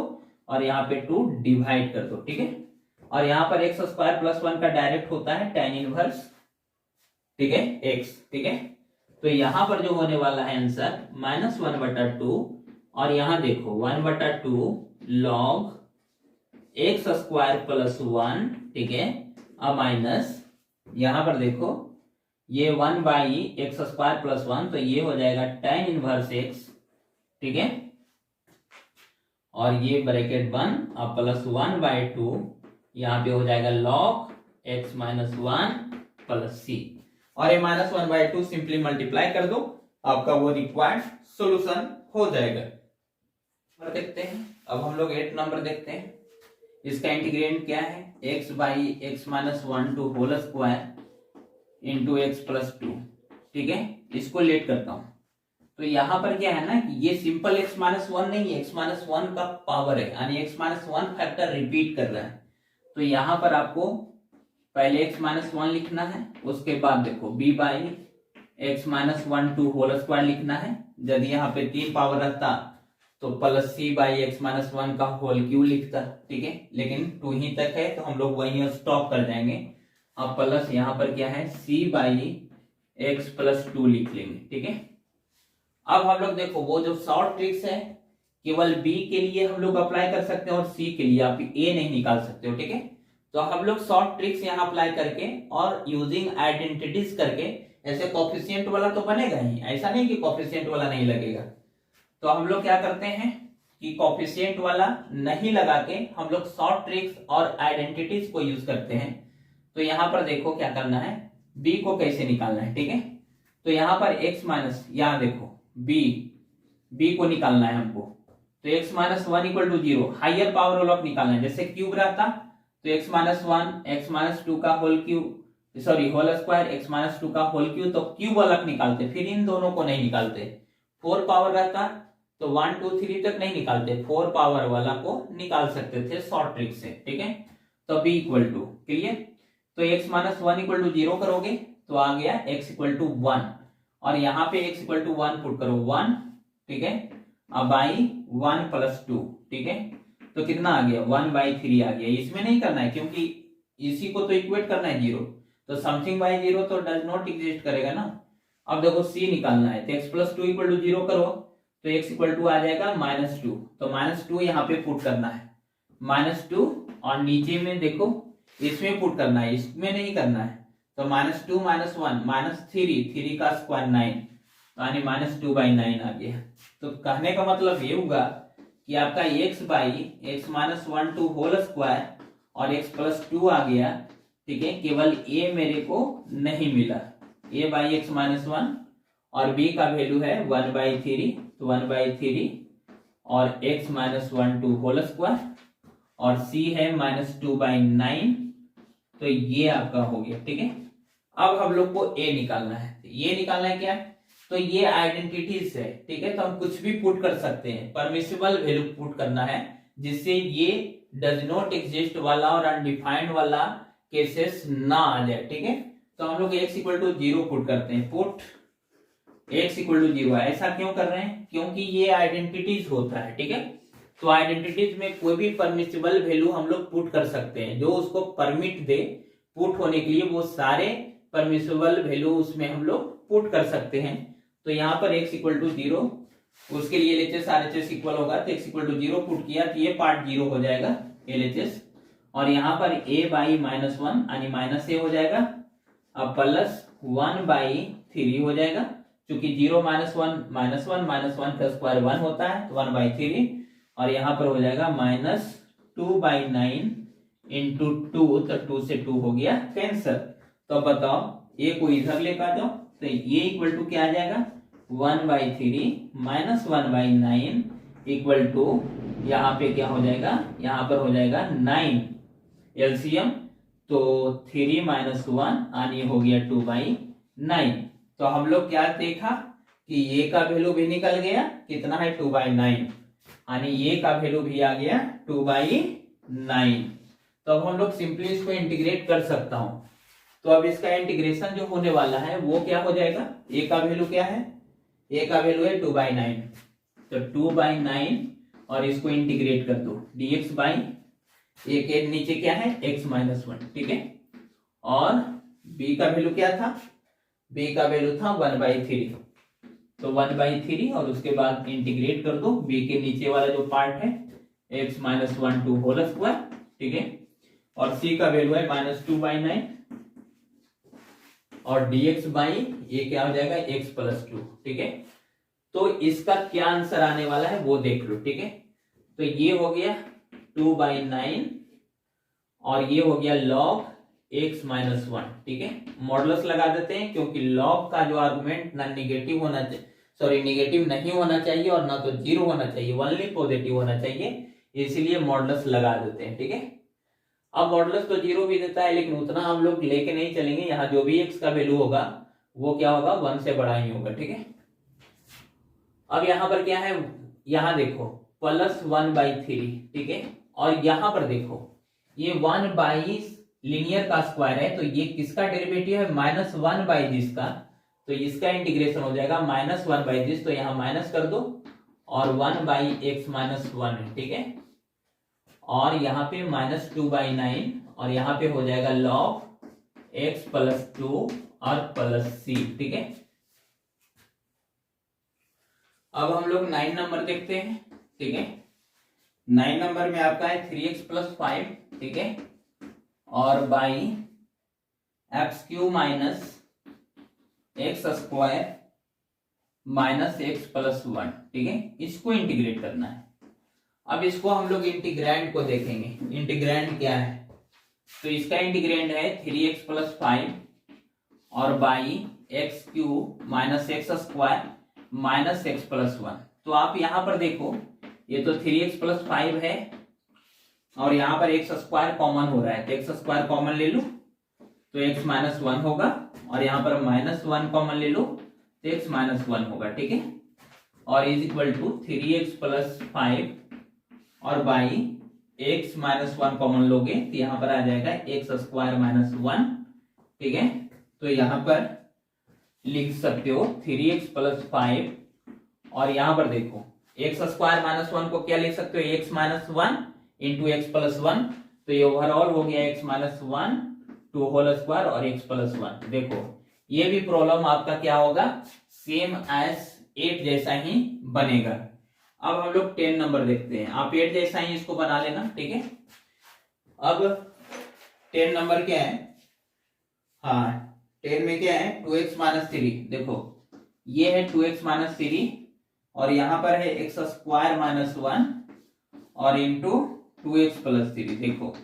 और यहाँ पे 2 डिवाइड कर दो, ठीक है। और यहाँ पर एक्स स्क्वायर प्लस 1 का डायरेक्ट होता है tan इनवर्स, ठीक है, x, ठीक है। तो यहाँ पर जो होने वाला है आंसर -1/2, और यहाँ देखो 1/2 log एक्स स्क्वायर प्लस 1, ठीक है, अब माइनस यहाँ पर देखो ये 1/x स्क्वायर प्लस 1, तो ये हो जाएगा tan इनवर्स x, ठीक है, और ये ब्रैकेट 1 अब प्लस 1/2 यहाँ पे हो जाएगा log x minus 1 plus c, और ये -1/2 सिंपली मल्टीप्लाई कर दो, आपका वो रिक्वायर्ड सॉल्यूशन हो जाएगा। देखते हैं अब हम लोग 8 नंबर देखते हैं। इसका इंटीग्रेंड क्या है, x/x minus 1 to whole square into x plus 2, ठीक है। इसको लेट करता हूं, तो यहाँ पर क्या है ना कि ये सिंपल x माइनस 1 नहीं है, x माइनस 1 का पावर है, यानी x माइनस 1 फैक्टर रिपीट कर रहा है। तो यहाँ पर आपको पहले x माइनस 1 लिखना है, उसके बाद देखो b/x minus 1 to whole square लिखना है। यदि यहाँ पे 3 पावर रहता तो प्लस c/x माइनस 1 का होल क्यू लिखता, ठीक है, लेकिन 2 ही तक है तो हम लोग वहीं स्टॉप कर जाएंगे। अब प्लस यहाँ पर क्या है c/x प्लस 2 लिख लेंगे, ठीक है। अब हम लोग देखो वो जो शॉर्ट ट्रिक्स है केवल b के लिए हम लोग अप्लाई कर सकते हैं और c के लिए आप a नहीं निकाल सकते हो, ठीक है। तो हम लोग शॉर्ट ट्रिक्स यहाँ अप्लाई करके और यूजिंग आइडेंटिटीज करके, ऐसे कोफिशिएंट वाला तो बनेगा ही, ऐसा नहीं कि कोफिशिएंट वाला नहीं लगेगा। तो हम लोग क्या करते हैं कि कोफिशिएंट वाला नहीं लगा के हम लोग शॉर्ट ट्रिक्स और आइडेंटिटीज को यूज करते हैं। तो यहाँ पर देखो क्या करना है, b को कैसे निकालना है, ठीक है। तो यहाँ पर x माइनस, यहाँ देखो b को निकालना है हमको, तो x minus 1 equal to 0, higher power वाला निकालना है। जैसे क्यूब रहता तो x माइनस 1 x माइनस 2 का whole cube, sorry whole square x minus 2 का होल क्यूब, तो क्यूब अलग निकालते, फिर इन दोनों को नहीं निकालते। 4 पावर रहता तो 1 2 3 तक नहीं निकालते, 4 पावर वाला को निकाल सकते थे शॉर्ट ट्रिक से, ठीक है। तो b इक्वल टू, क्लियर। तो x माइनस 1 इक्वल टू 0 करोगे तो आ गया x इक्वल टू 1, और यहाँ पे x इक्वल टू 1 पुट करो 1, ठीक है। अब बाई 1 प्लस 2, ठीक है, तो कितना आ गया 1/3 आ गया। इसमें नहीं करना है क्योंकि इसी को तो इक्वेट करना है 0, तो समथिंग बाई 0 तो डज नॉट एग्जिस्ट करेगा ना। अब देखो c निकालना है, तो x प्लस 2 इक्वल टू 0 करो तो x इक्वल टू आ जाएगा -2, तो -2 यहाँ पे पुट करना है, -2, और नीचे में देखो इसमें पुट करना है, इसमें नहीं करना है। तो -2 -1 -3 का स्क्वायर 9, यानी -2/9 आ गया। तो कहने का मतलब ये होगा कि आपका x/x minus 1 to whole square और x प्लस 2 आ गया, ठीक है। केवल a मेरे को नहीं मिला, a/x माइनस 1, और b का वैल्यू है 1/3, तो 1/3 और x minus 1 to whole square, और c है -2/9, तो ये आपका हो गया, ठीक है। अब हम लोग को a निकालना है, ये निकालना है क्या, तो ये आइडेंटिटीज है, ठीक है। तो हम कुछ भी पुट कर सकते हैं, परमिसिबल वैल्यू पुट करना है जिससे ये डज नॉट एग्जिस्ट वाला और अनडिफाइंड वाला केसेस ना आ जाए, ठीक है। तो हम लोग x इक्वल टू 0 पुट करते हैं, पुट x इक्वल टू 0। ऐसा क्यों कर रहे हैं, क्योंकि ये आइडेंटिटीज होता है, ठीक है। तो आइडेंटिटीज में कोई भी परमिसिबल वैल्यू हम लोग पुट कर सकते हैं, जो उसको परमिट दे पुट होने के लिए, वो सारे परमिसिबल वैल्यू उसमें हम लोग पुट कर सकते हैं। तो यहाँ पर x इक्वल टू 0, उसके लिए LHS RHS इक्वल होगा, तो x इक्वल टू 0 पुट किया तो ये पार्ट 0 हो जाएगा LHS, और यहाँ पर a/-1 यानी -a हो जाएगा, अब प्लस 1/3 हो जाएगा, क्योंकि 0 -1 का स्क्वायर 1 होता है, तो 1/3, और यहाँ पर हो जाएगा -2/9 इंटू 2, तो 2 से 2 हो गया कैंसर। तो बताओ ये को इधर लेकर आ जाओ, तो ये इक्वल टू क्या आ जाएगा 1/3 - 1/9 इक्वल टू, यहाँ पे क्या हो जाएगा, यहाँ पर हो जाएगा 9 एलसीएम, तो 3 - 1 यानी हो गया 2/9। तो हम लोग क्या देखा कि ये का वैल्यू भी निकल गया, कितना है 2/9, यानी ये का वैल्यू भी आ गया 2/9। तो अब हम लोग सिंपली इसको इंटीग्रेट कर सकता हूं, तो अब इसका इंटीग्रेशन जो होने वाला है वो क्या हो जाएगा, ए का वैल्यू क्या है, ए का वैल्यू है 2/9, तो 2/9 और इसको इंटीग्रेट कर दो dx बाई ए के नीचे क्या है x-1, ठीक है। और b का वैल्यू क्या था, b का वैल्यू था 1/3, तो 1/3 और उसके बाद इंटीग्रेट कर दो b के नीचे वाला जो पार्ट है x-1 टू होल स्क्वायर, ठीक है। और c का वैल्यू है -2/9 और dx बाई ये क्या हो जाएगा x+2, ठीक है। तो इसका क्या आंसर आने वाला है वो देख लो, ठीक है। तो ये हो गया 2/9 और ये हो गया log x-1, ठीक है। मॉडुलस लगा देते हैं क्योंकि log का जो आर्गुमेंट ना निगेटिव होना चाहिए, सॉरी निगेटिव नहीं होना चाहिए और ना तो जीरो होना चाहिए, ओनली पॉजिटिव होना चाहिए, इसलिए मॉडुलस लगा देते हैं, ठीक है। अब मॉडुलस तो जीरो भी देता है लेकिन उतना हम लोग लेके नहीं चलेंगे, यहाँ जो भी x का वैल्यू होगा वो क्या होगा 1 से बड़ा ही होगा, ठीक है। अब यहाँ पर क्या है, यहाँ देखो +1/3, ठीक है। और यहाँ पर देखो ये 1 लीनियर का स्क्वायर है, तो ये किसका डेरिवेटिव है -1/जिस का, तो इसका इंटीग्रेशन हो जाएगा -1/जिस, तो यहाँ माइनस कर दो और 1/x-1, ठीक है। और यहाँ पे -2/9 और यहाँ पे हो जाएगा log x+2 और +c, ठीक है। अब हम लोग 9 नंबर देखते हैं, ठीक है। 9 नंबर में आपका है 3x + 5, ठीक है, और बाई x³ - x² - x+1, ठीक है। इसको इंटीग्रेट करना है। अब इसको हम लोग इंटीग्रैंड को देखेंगे, इंटीग्रैंड क्या है, तो इसका इंटीग्रैंड है 3x + 5 और बाई x³ - x² - x+1। तो आप यहां पर देखो ये तो 3x + 5 है और यहाँ पर x² कॉमन हो रहा है, तो x² कॉमन ले लो तो x-1 होगा और यहाँ पर -1 कॉमन ले लो तो x-1 होगा, ठीक है। और इज इक्वल टू 3x + 5 और बाई x-1 कॉमन लोगे तो यहाँ पर आ जाएगा x² - 1, ठीक है। तो यहाँ पर लिख सकते हो 3x + 5 और यहाँ पर देखो x² - 1 को क्या लिख सकते हो x-1 इंटू x+1, तो ये ओवरऑल हो गया x-1 टू होल स्क्वायर और x+1। देखो ये भी प्रॉब्लम आपका क्या होगा सेम एज 8 जैसा ही बनेगा। अब हम लोग 10 नंबर देखते हैं, आप 8 जैसा ही इसको बना लेना, ठीक है। अब 10 नंबर क्या है, हाँ 10 में क्या है 2x - 3, देखो ये है 2x - 3 और यहाँ पर है x² - 1 और इंटू 2x + 3, देखो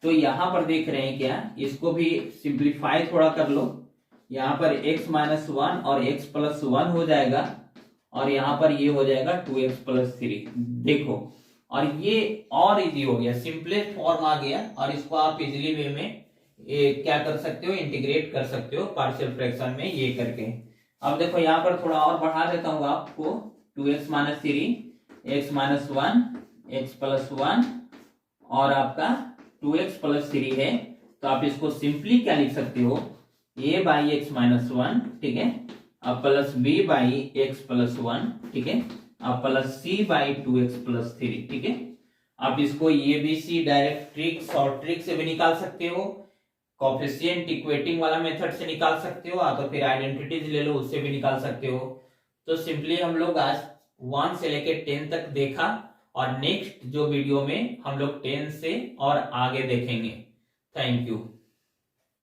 तो यहाँ पर देख रहे हैं क्या, इसको भी सिंप्लीफाई थोड़ा कर लो, यहाँ पर x-1 और x+1 हो जाएगा और यहाँ पर ये हो जाएगा 2x + 3, देखो और ये और इजी हो गया, सिंपलेस्ट फॉर्म आ गया और इसको आप इजीली वे में क्या कर सकते हो इंटीग्रेट कर सकते हो पार्शियल फ्रैक्शन में ये करके। अब देखो यहाँ पर थोड़ा और बढ़ा देता हूँ आपको, 2x - 3 x-1 x+1 और आपका 2x + 3 है, तो आप इसको सिंपली क्या लिख सकते हो a बाई x-1, ठीक है, अब प्लस b बाई x+1, ठीक है, अब प्लस c बाई 2x + 3, ठीक है। आप इसको ये भी सी डायरेक्ट ट्रिक्स और ट्रिक से भी निकाल सकते हो, कोएफिशिएंट इक्वेटिंग वाला मेथड से निकाल सकते हो, तो फिर आइडेंटिटीज ले लो उससे भी निकाल सकते हो। तो सिंपली हम लोग आज 1 से लेके 10 तक देखा और नेक्स्ट जो वीडियो में हम लोग 10 से और आगे देखेंगे। Thank you.